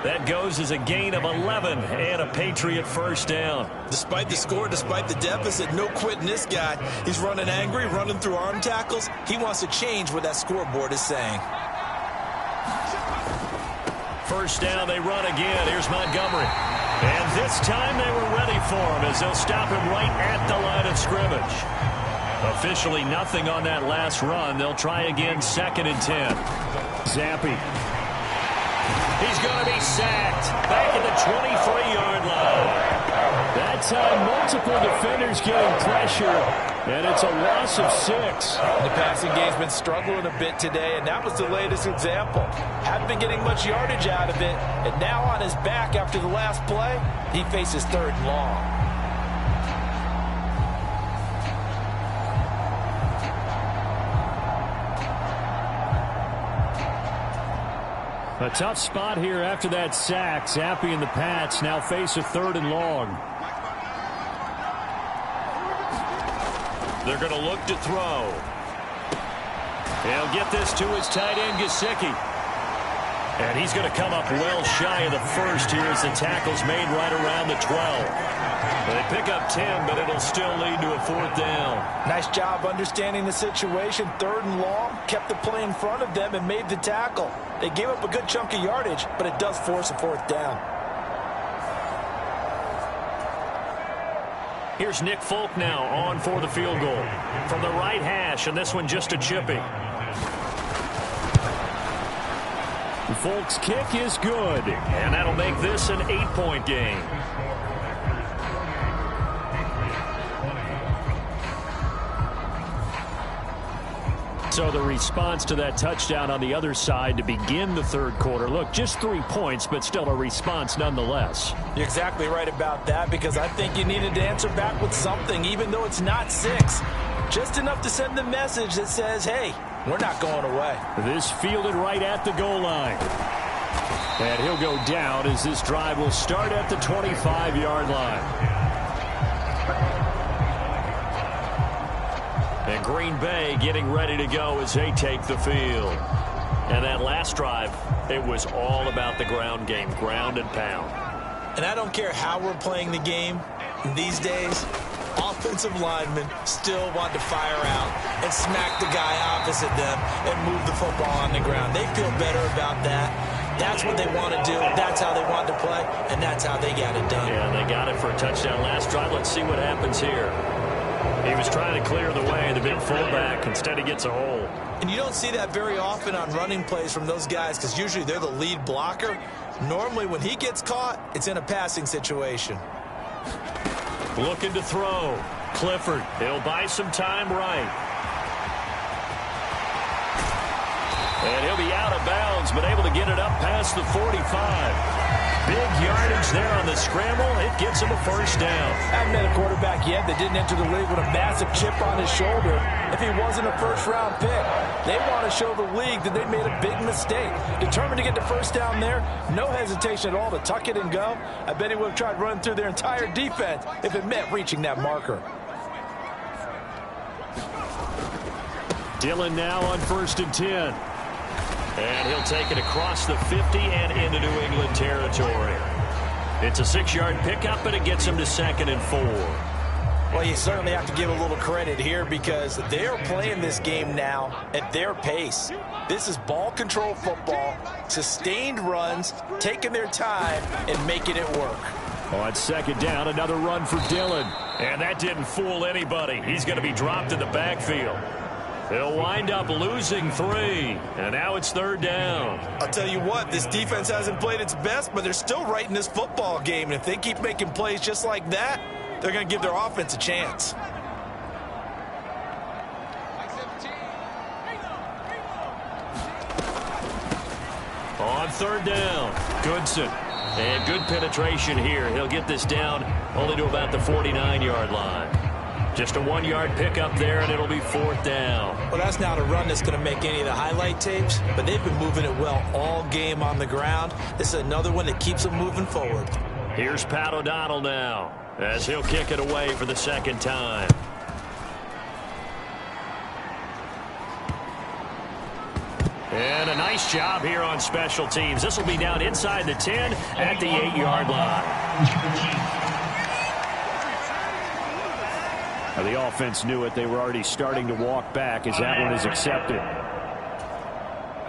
That goes as a gain of 11 and a Patriot first down. Despite the score, despite the deficit, no quitting this guy. He's running angry, running through arm tackles. He wants to change what that scoreboard is saying. First down, they run again. Here's Montgomery. And this time they were ready for him as they'll stop him right at the line of scrimmage. Officially nothing on that last run. They'll try again 2nd and 10. Zappi. He's going to be sacked back at the 23-yard line. That time, multiple defenders getting pressure, and it's a loss of 6. The passing game's been struggling a bit today, and that was the latest example. Hadn't been getting much yardage out of it, and now on his back after the last play, he faces 3rd and long. A tough spot here after that sack. Zappi and the Pats now face a 3rd and long. They're going to look to throw. He'll get this to his tight end, Gesicki. And he's going to come up well shy of the 1st here as the tackle's made right around the 12. They pick up 10, but it'll still lead to a 4th down. Nice job understanding the situation. 3rd and long, kept the play in front of them and made the tackle. They gave up a good chunk of yardage, but it does force a 4th down. Here's Nick Folk now on for the field goal. From the right hash, and this one just a chippy. Folk's kick is good, and that'll make this an 8-point game. So the response to that touchdown on the other side to begin the 3rd quarter. Look, just 3 points, but still a response nonetheless. You're exactly right about that, because I think you needed to answer back with something, even though it's not 6. Just enough to send the message that says, hey, we're not going away. This fielded right at the goal line. And he'll go down as this drive will start at the 25-yard line. And Green Bay getting ready to go as they take the field. And that last drive, it was all about the ground game, ground and pound. And I don't care how we're playing the game these days, offensive linemen still want to fire out and smack the guy opposite them and move the football on the ground. They feel better about that. That's what they want to do. That's how they want to play, and that's how they got it done. Yeah, they got it for a touchdown last drive. Let's see what happens here. He was trying to clear the way, the big fullback. Instead, he gets a hole. And you don't see that very often on running plays from those guys because usually they're the lead blocker. Normally, when he gets caught, it's in a passing situation. Looking to throw. Clifford. He'll buy some time right. And he'll be out of bounds, but able to get it up past the 45. Big yardage there on the scramble. It gets him a first down. Haven't been a quarterback yet that didn't enter the league with a massive chip on his shoulder if he wasn't a first-round pick. They want to show the league that they made a big mistake. Determined to get the first down there, no hesitation at all to tuck it and go. I bet he would have tried running through their entire defense if it meant reaching that marker. Dillon now on 1st and 10. And he'll take it across the 50 and into New England territory. It's a 6-yard pickup, and it gets him to 2nd and 4. Well, you certainly have to give a little credit here because they're playing this game now at their pace. This is ball control football, sustained runs, taking their time, and making it work. On 2nd down, another run for Dillon. And that didn't fool anybody. He's going to be dropped in the backfield. He'll wind up losing 3, and now it's 3rd down. I'll tell you what, this defense hasn't played its best, but they're still right in this football game. And if they keep making plays just like that, they're going to give their offense a chance. On 3rd down, Goodson. And good penetration here. He'll get this down only to about the 49-yard line. Just a 1-yard pickup there, and it'll be 4th down. Well, that's not a run that's going to make any of the highlight tapes, but they've been moving it well all game on the ground. This is another one that keeps them moving forward. Here's Pat O'Donnell now, as he'll kick it away for the 2nd time. And a nice job here on special teams. This will be down inside the 10 at the 8-yard line. The offense knew it. They were already starting to walk back as that one is accepted.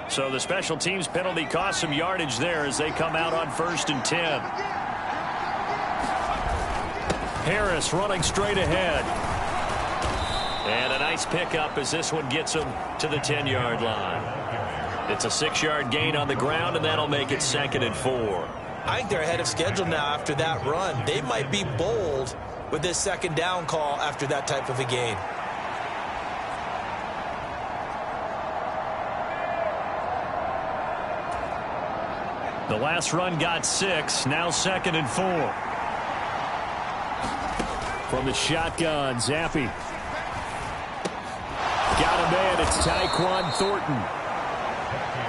So the special teams penalty cost some yardage there as they come out on 1st and 10. Harris running straight ahead. And a nice pickup as this one gets him to the 10-yard line. It's a 6-yard gain on the ground, and that'll make it 2nd and 4. I think they're ahead of schedule now after that run. They might be bold with this 2nd down call after that type of a gain. The last run got 6, now 2nd and 4. From the shotgun, Zappi. Got a man, it's Tyquan Thornton.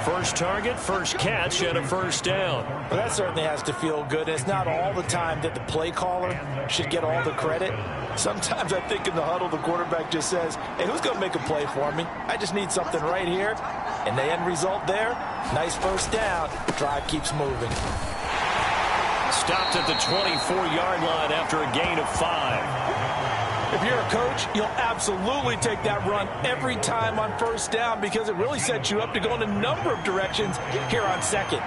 First target, first catch, and a first down. Well, that certainly has to feel good. It's not all the time that the play caller should get all the credit. Sometimes I think in the huddle, the quarterback just says, hey, who's going to make a play for me? I just need something right here. And the end result there, nice first down. Drive keeps moving. Stopped at the 24-yard line after a gain of 5. If you're a coach, you'll absolutely take that run every time on first down because it really sets you up to go in a number of directions here on 2nd.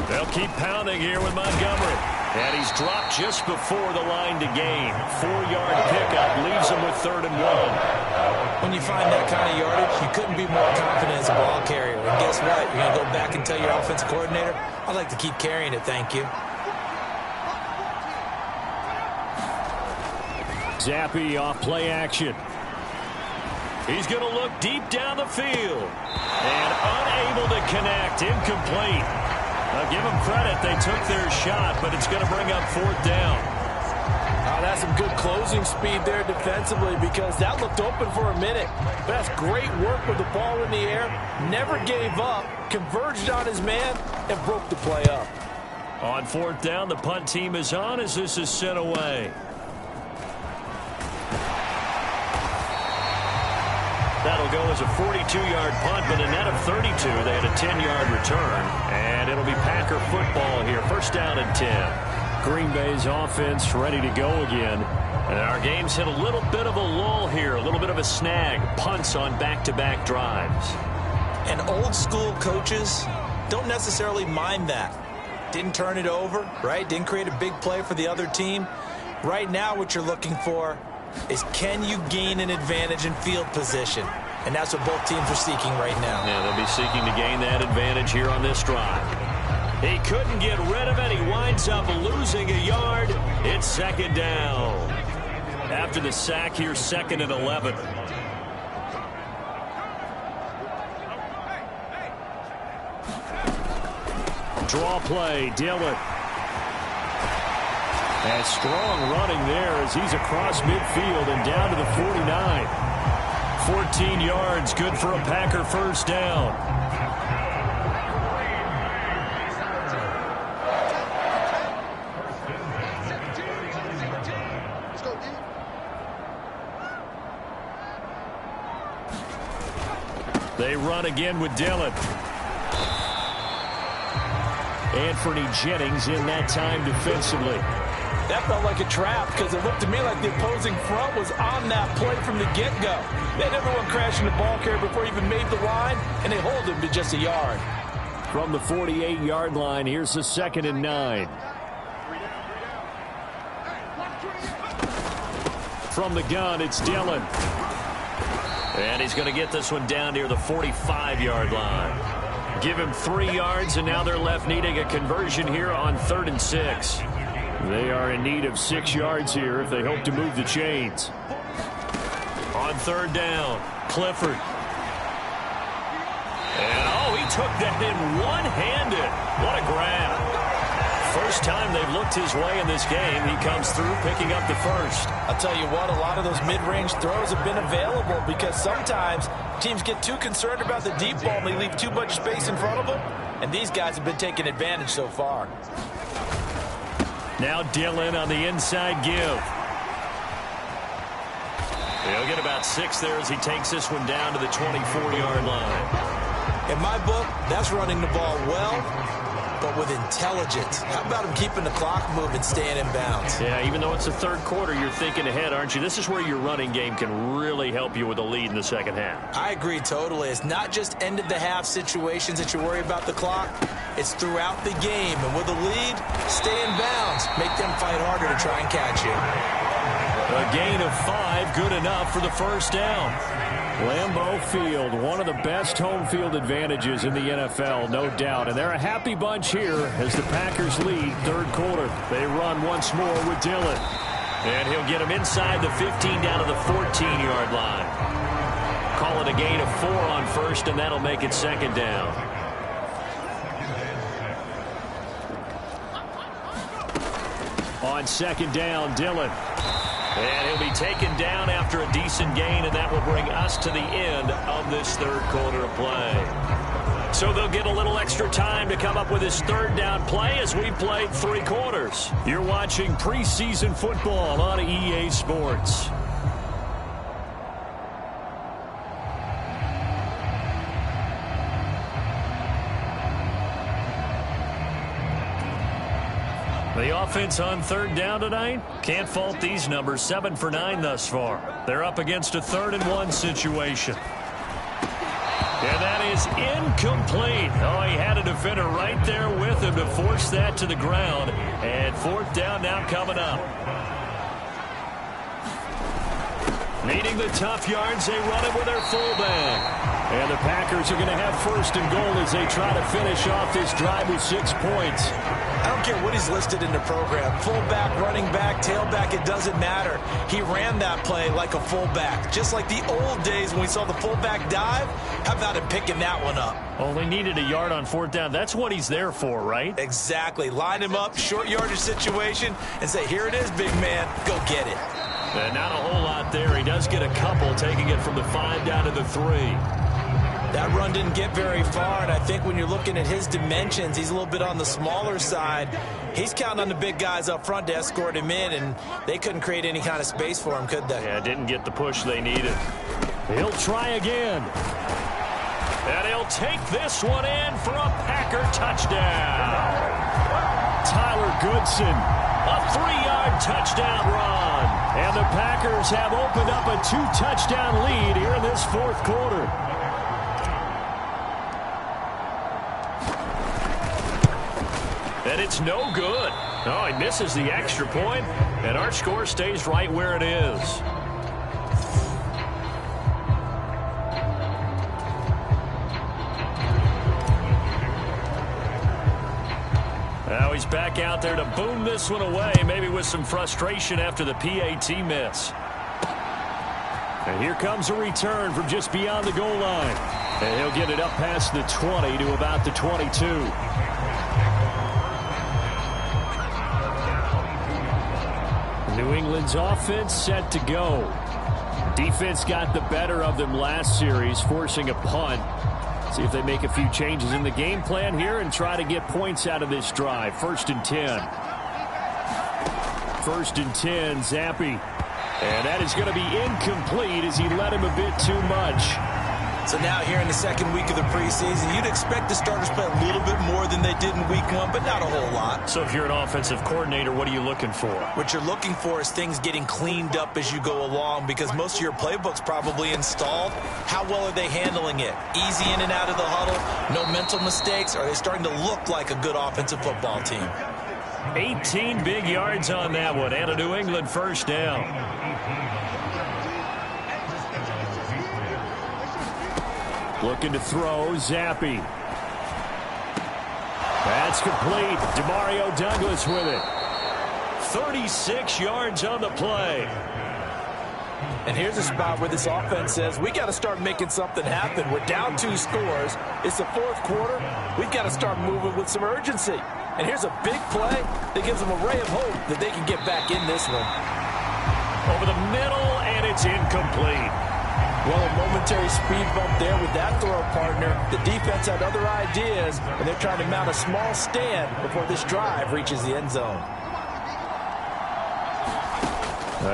They'll keep pounding here with Montgomery. And he's dropped just before the line to gain. 4-yard pickup leaves him with 3rd and 1. When you find that kind of yardage, you couldn't be more confident as a ball carrier. And guess what? You're going to go back and tell your offensive coordinator, I'd like to keep carrying it, thank you. Zappi off play action. He's going to look deep down the field. And unable to connect. Incomplete. I'll give them credit. They took their shot, but it's going to bring up 4th down. Oh, that's some good closing speed there defensively because that looked open for a minute. But that's great work with the ball in the air. Never gave up, converged on his man, and broke the play up. On fourth down, the punt team is on as this is sent away. That'll go as a 42-yard punt, but a net of 32. They had a 10-yard return, and it'll be Packer football here. First down and 10. Green Bay's offense ready to go again. And our game's hit a little bit of a lull here, a little bit of a snag. Punts on back-to-back drives. And old-school coaches don't necessarily mind that. Didn't turn it over, right? Didn't create a big play for the other team. Right now what you're looking for is can you gain an advantage in field position? And that's what both teams are seeking right now. Yeah, they'll be seeking to gain that advantage here on this drive. He couldn't get rid of it. He winds up losing a yard. It's second down. After the sack here, second and 11. Draw play, Dillon. And strong running there as he's across midfield and down to the 49. 14 yards, good for a Packer first down. They run again with Dillon. Anthony Jennings in that time defensively. That felt like a trap because it looked to me like the opposing front was on that play from the get-go. They had everyone crashing the ball carrier before he even made the line, and they hold him to just a yard. From the 48-yard line, here's the second and 9. From the gun, it's Dillon. And he's going to get this one down near the 45-yard line. Give him 3 yards, and now they're left needing a conversion here on 3rd and 6. They are in need of 6 yards here if they hope to move the chains. On 3rd down, Clifford. And, he took that in one-handed. What a grab. First time they've looked his way in this game. He comes through picking up the first. I'll tell you what, a lot of those mid-range throws have been available because sometimes teams get too concerned about the deep ball and they leave too much space in front of them. And these guys have been taking advantage so far. Now Dillon on the inside give. He'll get about 6 there as he takes this one down to the 24-yard line. In my book, that's running the ball well, but with intelligence. How about him keeping the clock moving, staying in bounds? Yeah, even though it's the third quarter, you're thinking ahead, aren't you? This is where your running game can really help you with a lead in the second half. I agree totally. It's not just end-of-the-half situations that you worry about the clock. It's throughout the game. And with a lead, stay in bounds. Make them fight harder to try and catch you. A gain of 5, good enough for the first down. Lambeau Field, one of the best home field advantages in the NFL, no doubt. And they're a happy bunch here as the Packers lead third quarter. They run once more with Dillon. And he'll get him inside the 15 down to the 14-yard line. Call it a gain of 4 on first, and that'll make it second down. On second down, Dillon. And he'll be taken down after a decent gain, and that will bring us to the end of this third quarter of play. So they'll get a little extra time to come up with his third down play as we played 3 quarters. You're watching preseason football on EA Sports. The offense on third down tonight, can't fault these numbers. 7 for 9 thus far. They're up against a 3rd and 1 situation. And that is incomplete. Oh, he had a defender right there with him to force that to the ground. And 4th down now coming up. Needing the tough yards, they run it with their fullback. And the Packers are going to have 1st and goal as they try to finish off this drive with 6 points. I don't care what he's listed in the program. Fullback, running back, tailback, it doesn't matter. He ran that play like a fullback. Just like the old days when we saw the fullback dive. How about him picking that one up? Only needed a yard on 4th down. That's what he's there for, right? Exactly. Line him up, short yardage situation, and say, here it is, big man. Go get it. And not a whole lot there. He does get a couple, taking it from the 5 down to the 3. That run didn't get very far, and I think when you're looking at his dimensions, he's a little bit on the smaller side. He's counting on the big guys up front to escort him in, and they couldn't create any kind of space for him, could they? Yeah, didn't get the push they needed. He'll try again. And he'll take this one in for a Packer touchdown. Tyler Goodson, a 3-yard touchdown run. And the Packers have opened up a 2-touchdown lead here in this 4th quarter. And it's no good. Oh, he misses the extra point, and our score stays right where it is. Now he's back out there to boom this one away, maybe with some frustration after the PAT miss. And here comes a return from just beyond the goal line. And he'll get it up past the 20 to about the 22. New England's offense set to go. Defense got the better of them last series, forcing a punt. See if they make a few changes in the game plan here and try to get points out of this drive. 1st and 10. 1st and 10, Zappi. And that is going to be incomplete as he led him a bit too much. So now here in the 2nd week of the preseason, you'd expect the starters play a little bit more than they did in week 1, but not a whole lot. So if you're an offensive coordinator, what are you looking for? What you're looking for is things getting cleaned up as you go along, because most of your playbook's probably installed. How well are they handling it? Easy in and out of the huddle? No mental mistakes? Are they starting to look like a good offensive football team? 18 big yards on that one, and a New England 1st down. Looking to throw, Zappi. That's complete. Demario Douglas with it. 36 yards on the play. And here's a spot where this offense says, we got to start making something happen. We're down 2 scores. It's the 4th quarter. We've got to start moving with some urgency. And here's a big play that gives them a ray of hope that they can get back in this one. Over the middle, and it's incomplete. Well, a momentary speed bump there with that throw partner. The defense had other ideas, and they're trying to mount a small stand before this drive reaches the end zone.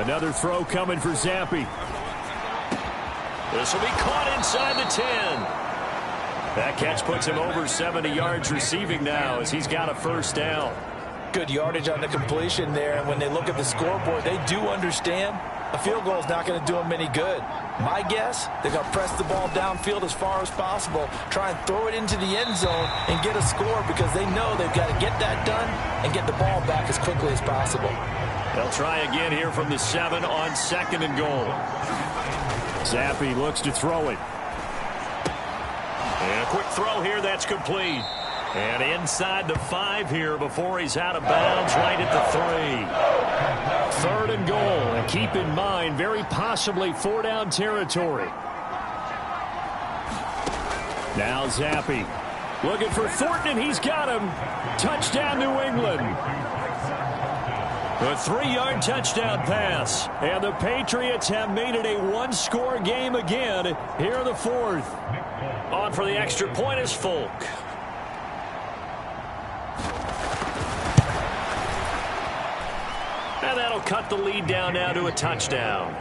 Another throw coming for Zappi. This will be caught inside the 10. That catch puts him over 70 yards receiving now as he's got a 1st down. Good yardage on the completion there, and when they look at the scoreboard, they do understand a field goal is not going to do them any good. My guess, they're going to press the ball downfield as far as possible, try and throw it into the end zone and get a score, because they know they've got to get that done and get the ball back as quickly as possible. They'll try again here from the 7 on 2nd and goal. Zappi looks to throw it. And a quick throw here, that's complete. And inside the 5 here before he's out of bounds, right at the 3. 3rd and goal. And keep in mind, very possibly 4-down territory. Now Zappi looking for Thornton, and he's got him. Touchdown, New England. A 3-yard touchdown pass. And the Patriots have made it a 1-score game again here in the 4th. On for the extra point is Folk. And that'll cut the lead down now to a touchdown.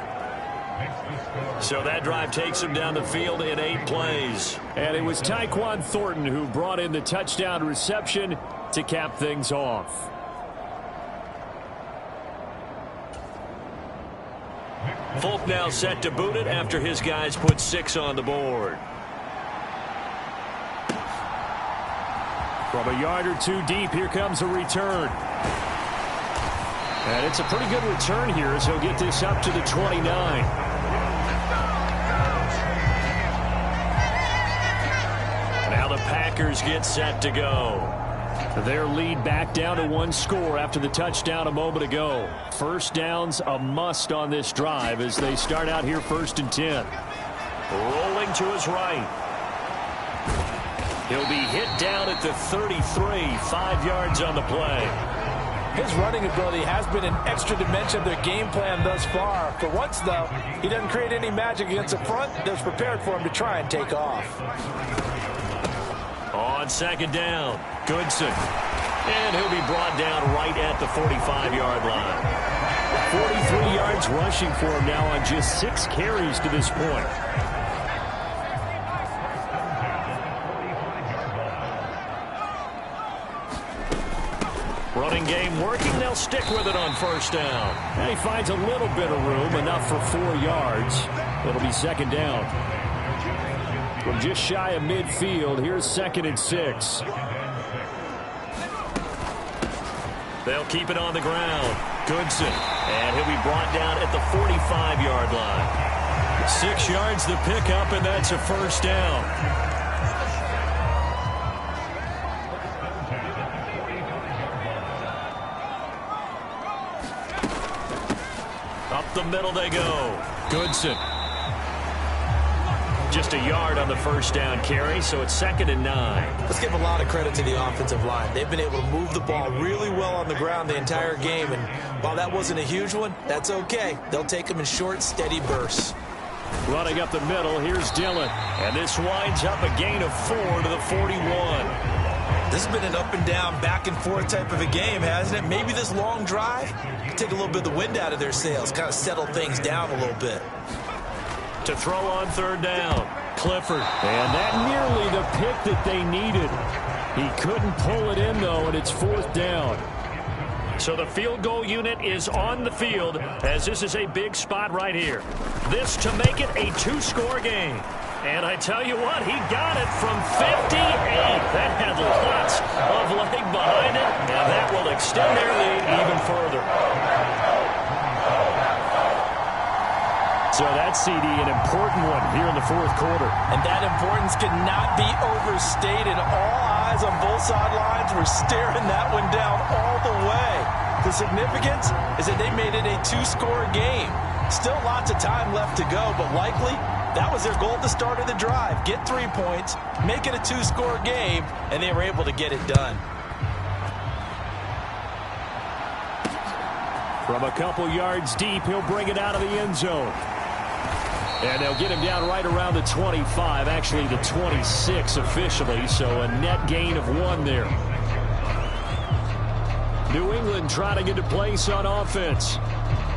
So that drive takes him down the field in 8 plays. And it was Tyquan Thornton who brought in the touchdown reception to cap things off. Folk now set to boot it after his guys put 6 on the board. From a yard or 2 deep, here comes a return. And it's a pretty good return here as he'll get this up to the 29. Now the Packers get set to go. Their lead back down to 1 score after the touchdown a moment ago. First down's a must on this drive as they start out here 1st and 10. Rolling to his right. He'll be hit down at the 33, 5 yards on the play. His running ability has been an extra dimension of their game plan thus far. For once, though, he doesn't create any magic against the front that's prepared for him to try and take off. On 2nd down, Goodson. And he'll be brought down right at the 45-yard line. 43 yards rushing for him now on just 6 carries to this point. Running game working. They'll stick with it on 1st down. And he finds a little bit of room, enough for 4 yards. It'll be 2nd down. From just shy of midfield, here's 2nd and 6. They'll keep it on the ground. Goodson. And he'll be brought down at the 45-yard line. 6 yards the pickup, and that's a 1st down. Up the middle they go. Goodson. Just a yard on the 1st down carry, so it's 2nd and 9. Let's give a lot of credit to the offensive line. They've been able to move the ball really well on the ground the entire game, and while that wasn't a huge one, that's okay. They'll take them in short, steady bursts. Running up the middle, here's Dillon. And this winds up a gain of 4 to the 41. This has been an up and down, back and forth type of a game, hasn't it? Maybe this long drive can take a little bit of the wind out of their sails, kind of settle things down a little bit. To throw on 3rd down, Clifford. And that nearly the pick that they needed. He couldn't pull it in, though, and it's 4th down. So the field goal unit is on the field as this is a big spot right here. This to make it a 2-score game. And I tell you what, he got it from 58. That had lots of leg behind it, and that will extend their lead even further. So that CD, an important one here in the 4th quarter. And that importance cannot be overstated. All eyes on both sidelines were staring that one down all the way. The significance is that they made it a 2-score game. Still lots of time left to go, but likely that was their goal at the start of the drive. Get 3 points, make it a 2-score game, and they were able to get it done. From a couple yards deep, he'll bring it out of the end zone. And they'll get him down right around the 25, actually the 26 officially, so a net gain of 1 there. New England trying to get to place on offense.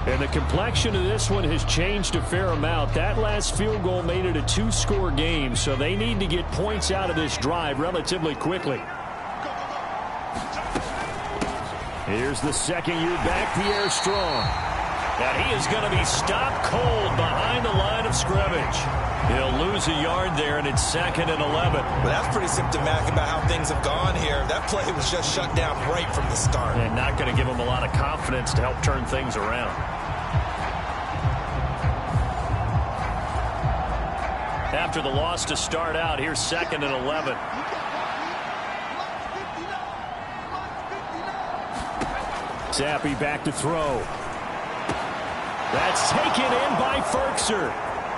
And the complexion of this one has changed a fair amount. That last field goal made it a 2-score game, so they need to get points out of this drive relatively quickly. Here's the 2nd-year back, Pierre Strong. And he is going to be stopped cold behind the line of scrimmage. He'll lose a yard there, and it's 2nd and 11. Well, that's pretty symptomatic about how things have gone here. That play was just shut down right from the start. And not going to give him a lot of confidence to help turn things around. After the loss to start out, here's 2nd and 11. Zappi back to throw. That's taken in by Ferkser.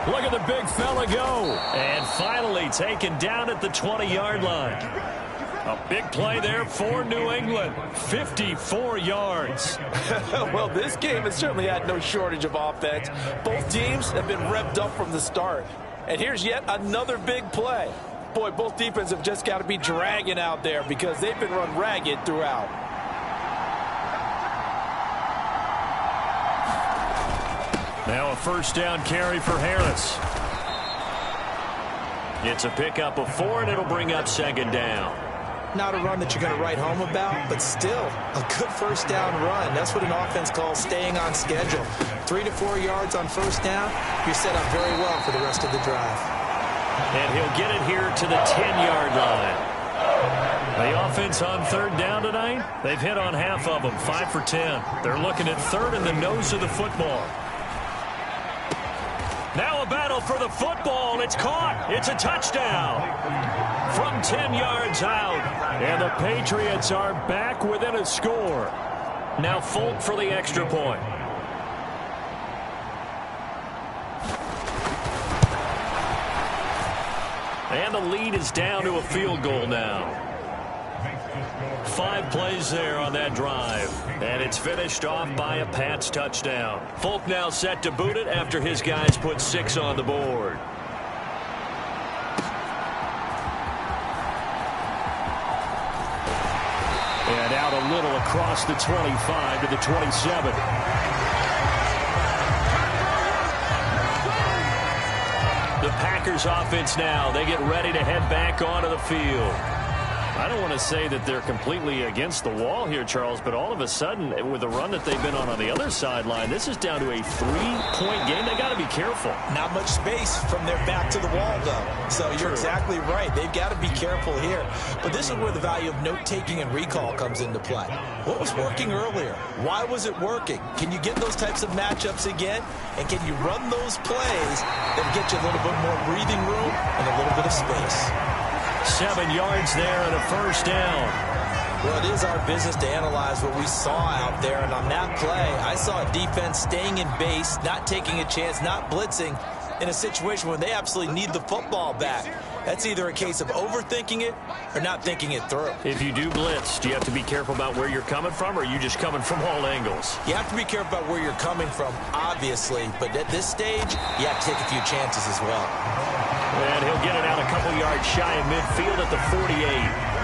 Look at the big fella go. And finally taken down at the 20-yard line. A big play there for New England. 54 yards. Well, this game has certainly had no shortage of offense. Both teams have been revved up from the start. And here's yet another big play. Boy, both defenses have just got to be dragging out there because they've been run ragged throughout. Now a 1st down carry for Harris. It's a pickup of 4, and it'll bring up 2nd down. Not a run that you're going to write home about, but still a good 1st down run. That's what an offense calls staying on schedule. 3 to 4 yards on 1st down, you're set up very well for the rest of the drive. And he'll get it here to the 10-yard line. The offense on 3rd down tonight, they've hit on half of them, 5 for 10. They're looking at 3rd in the nose of the football. Now a battle for the football. It's caught. It's a touchdown. from 10 yards out. And the Patriots are back within a score. Now Folk for the extra point. And the lead is down to a field goal now. 5 plays there on that drive. And it's finished off by a Pats touchdown. Folk now set to boot it after his guys put 6 on the board. And out a little across the 25 to the 27. The Packers offense now. They get ready to head back onto the field. I don't want to say that they're completely against the wall here, Charles, but all of a sudden, with the run that they've been on the other sideline, this is down to a 3-point game. They got to be careful. Not much space from their back to the wall, though. So you're exactly right. They've got to be careful here. But this is where the value of note-taking and recall comes into play. What was working earlier? Why was it working? Can you get those types of matchups again? And can you run those plays that get you a little bit more breathing room and a little bit of space? 7 yards there and a first down. Well, it is our business to analyze what we saw out there. And on that play, I saw a defense staying in base, not taking a chance, not blitzing in a situation where they absolutely need the football back. That's either a case of overthinking it or not thinking it through. If you do blitz, do you have to be careful about where you're coming from, or are you just coming from all angles? You have to be careful about where you're coming from, obviously. But at this stage, you have to take a few chances as well. And he'll get it out a couple yards shy of midfield at the 48.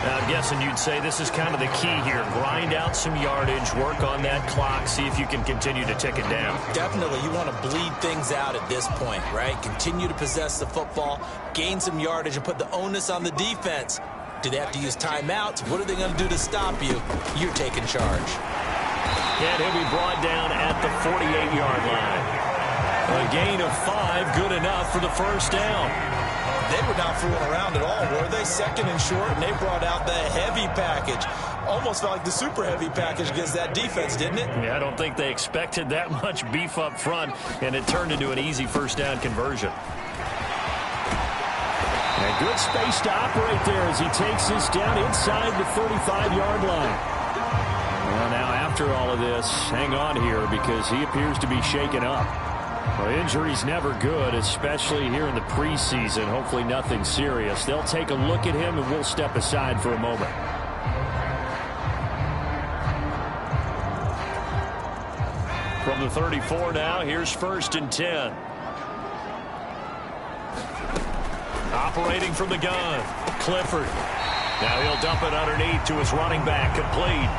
Now, I'm guessing you'd say this is kind of the key here. Grind out some yardage, work on that clock, see if you can continue to tick it down. Definitely. You want to bleed things out at this point, right? Continue to possess the football, gain some yardage, and put the onus on the defense. Do they have to use timeouts? What are they going to do to stop you? You're taking charge. And he'll be brought down at the 48-yard line. A gain of 5, good enough for the first down. They were not fooling around at all, were they? Second and short, and they brought out the heavy package. Almost felt like the super heavy package against that defense, didn't it? Yeah, I don't think they expected that much beef up front, and it turned into an easy first down conversion. And good space to operate there as he takes this down inside the 35-yard line. Well, now after all of this, hang on here because he appears to be shaken up. Well, injury's never good, especially here in the preseason. Hopefully nothing serious. They'll take a look at him, and we'll step aside for a moment. From the 34 now, here's 1st and 10. Operating from the gun, Clifford. Now he'll dump it underneath to his running back, complete.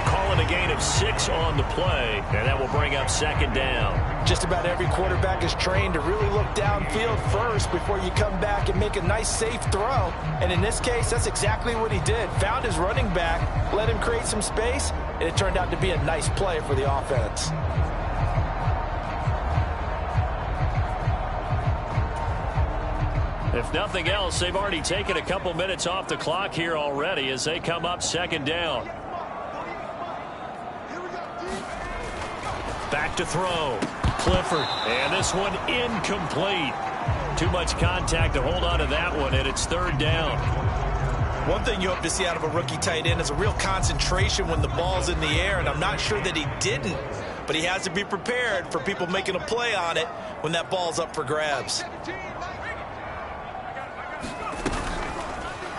Calling a gain of 6 on the play, and that will bring up 2nd down. Just about every quarterback is trained to really look downfield first before you come back and make a nice, safe throw. And in this case, that's exactly what he did. Found his running back, let him create some space, and it turned out to be a nice play for the offense. If nothing else, they've already taken a couple minutes off the clock here already as they come up 2nd down. Back to throw. Clifford. And this one incomplete. Too much contact to hold on to that one, and it's 3rd down. One thing you hope to see out of a rookie tight end is a real concentration when the ball's in the air, and I'm not sure that he didn't, but he has to be prepared for people making a play on it when that ball's up for grabs.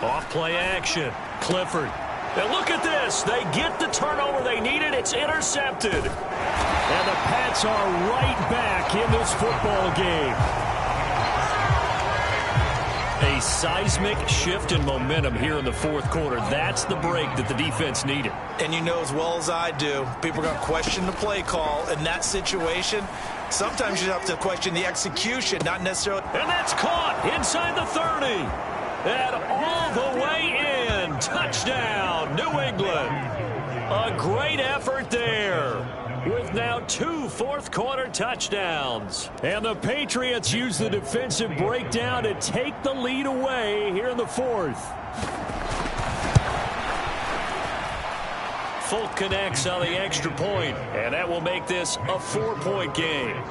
Off play action. Clifford. And look at this. They get the turnover they needed. It's intercepted. And the Pats are right back in this football game. A seismic shift in momentum here in the 4th quarter. That's the break that the defense needed. And you know as well as I do, people are going to question the play call in that situation. Sometimes you have to question the execution, not necessarily. And that's caught inside the 30. And all the way in. Touchdown, New England. A great effort there with now 2 fourth-quarter touchdowns. And the Patriots use the defensive breakdown to take the lead away here in the 4th. Folk connects on the extra point, and that will make this a 4-point game.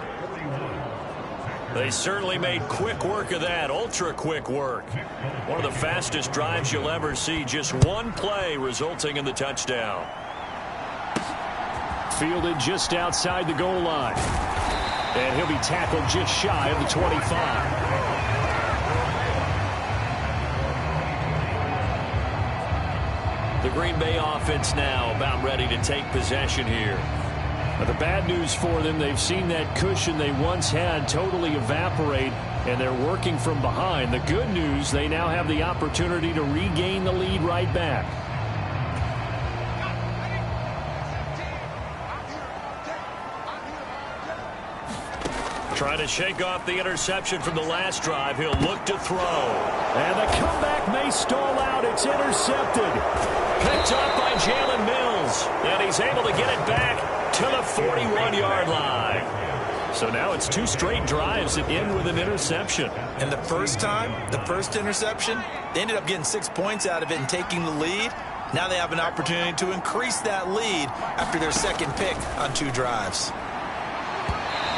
They certainly made quick work of that, ultra quick work. One of the fastest drives you'll ever see, just one play resulting in the touchdown. Fielded just outside the goal line. And he'll be tackled just shy of the 25. The Green Bay offense now about ready to take possession here. But the bad news for them, they've seen that cushion they once had totally evaporate, and they're working from behind. The good news, they now have the opportunity to regain the lead right back. Trying to shake off the interception from the last drive. He'll look to throw. And the comeback may stall out. It's intercepted. Picked up by Jalen Mills. And he's able to get it back to the 41-yard line. So now it's 2 straight drives that end with an interception. And the first time, the first interception, they ended up getting 6 points out of it and taking the lead. Now they have an opportunity to increase that lead after their second pick on 2 drives.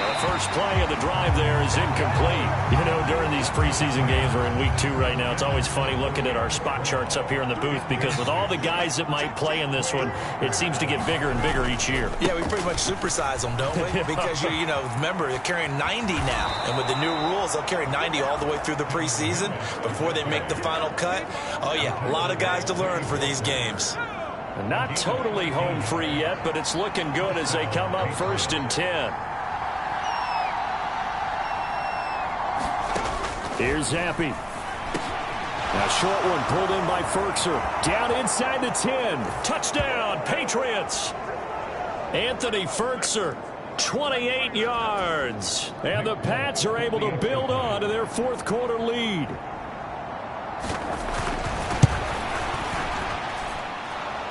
The first play of the drive there is incomplete. You know, during these preseason games, we're in week 2 right now, it's always funny looking at our spot charts up here in the booth because with all the guys that might play in this one, it seems to get bigger and bigger each year. Yeah, we pretty much supersize them, don't we? Because, you know, remember, they're carrying 90 now. And with the new rules, they'll carry 90 all the way through the preseason before they make the final cut. Oh, yeah, a lot of guys to learn for these games. Not totally home free yet, but it's looking good as they come up 1st and 10. Here's Zappi. A short one pulled in by Firkser. Down inside the 10. Touchdown, Patriots. Anthony Firkser, 28 yards. And the Pats are able to build on to their 4th quarter lead.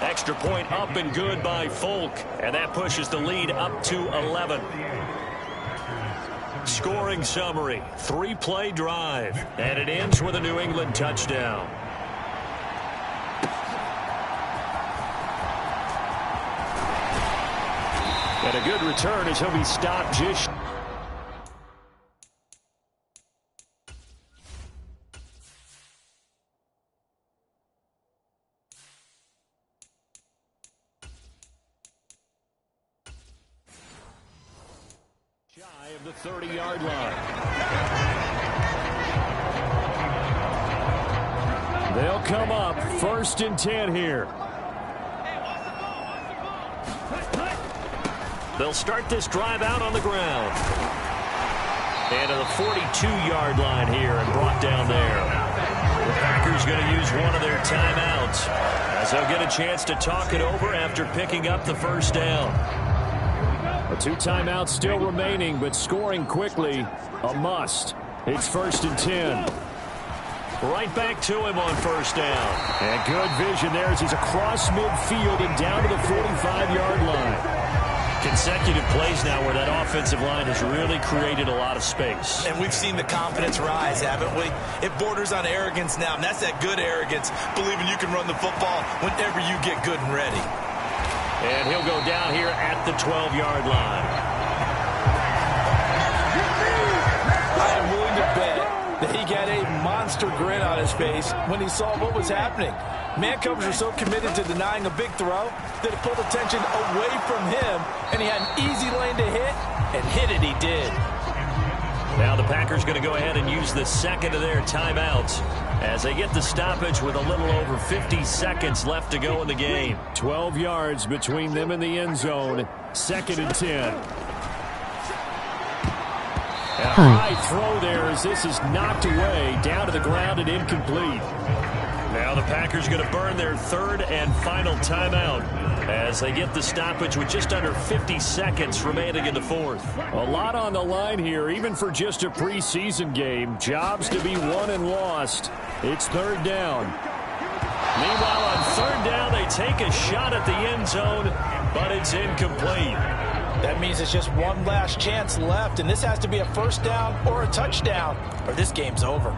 Extra point up and good by Folk. And that pushes the lead up to 11. Scoring summary, 3-play drive, and it ends with a New England touchdown. And a good return as he'll be stopped just of the 30-yard line. They'll come up 1st and 10 here. They'll start this drive out on the ground. And to the 42-yard line here and brought down there. The Packers going to use one of their timeouts as they'll get a chance to talk it over after picking up the first down. 2 timeouts still remaining, but scoring quickly, a must. It's 1st and 10. Right back to him on 1st down. And good vision there as he's across midfield and down to the 45-yard line. Consecutive plays now where that offensive line has really created a lot of space. And we've seen the confidence rise, haven't we? It borders on arrogance now, and that's that good arrogance, believing you can run the football whenever you get good and ready. And he'll go down here at the 12-yard line. I am willing to bet that he got a monster grin on his face when he saw what was happening. Man coverage are so committed to denying a big throw that it pulled attention away from him, and he had an easy lane to hit, and hit it he did. Now the Packers going to go ahead and use the second of their timeouts as they get the stoppage with a little over 50 seconds left to go in the game. 12 yards between them and the end zone. 2nd and 10. A high throw there as this is knocked away, down to the ground and incomplete. Now the Packers going to burn their 3rd and final timeout as they get the stoppage with just under 50 seconds remaining in the 4th. A lot on the line here, even for just a preseason game. Jobs to be won and lost. It's 3rd down. Meanwhile, on 3rd down, they take a shot at the end zone, but it's incomplete. That means it's just one last chance left, and this has to be a 1st down or a touchdown, or this game's over.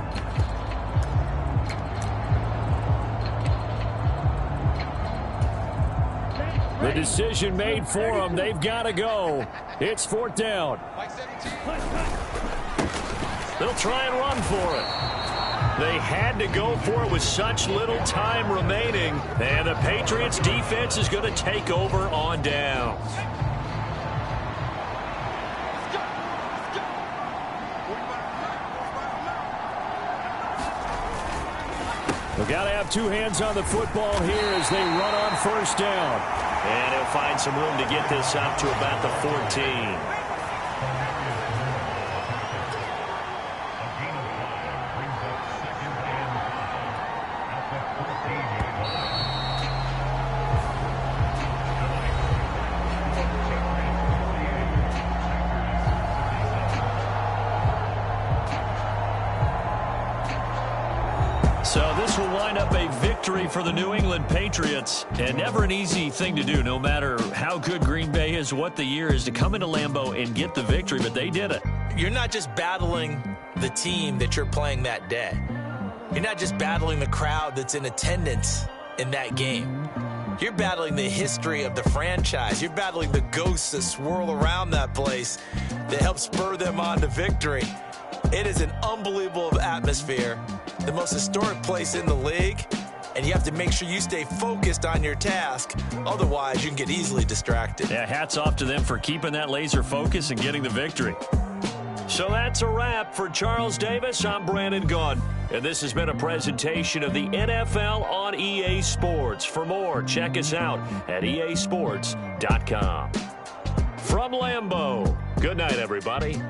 The decision made for them. They've got to go. It's 4th down. They'll try and run for it. They had to go for it with such little time remaining. And the Patriots defense is going to take over on downs. We've got to have two hands on the football here as they run on first down. And he'll find some room to get this up to about the 14. So this will wind up a victory for the New England Patriots, and never an easy thing to do, no matter how good Green Bay is, what the year is, to come into Lambeau and get the victory, but they did it. You're not just battling the team that you're playing that day. You're not just battling the crowd that's in attendance in that game. You're battling the history of the franchise. You're battling the ghosts that swirl around that place that help spur them on to victory. It is an unbelievable atmosphere, the most historic place in the league, and you have to make sure you stay focused on your task. Otherwise, you can get easily distracted. Yeah, hats off to them for keeping that laser focus and getting the victory. So that's a wrap for Charles Davis. I'm Brandon Gaudin, and this has been a presentation of the NFL on EA Sports. For more, check us out at easports.com. From Lambeau, good night, everybody.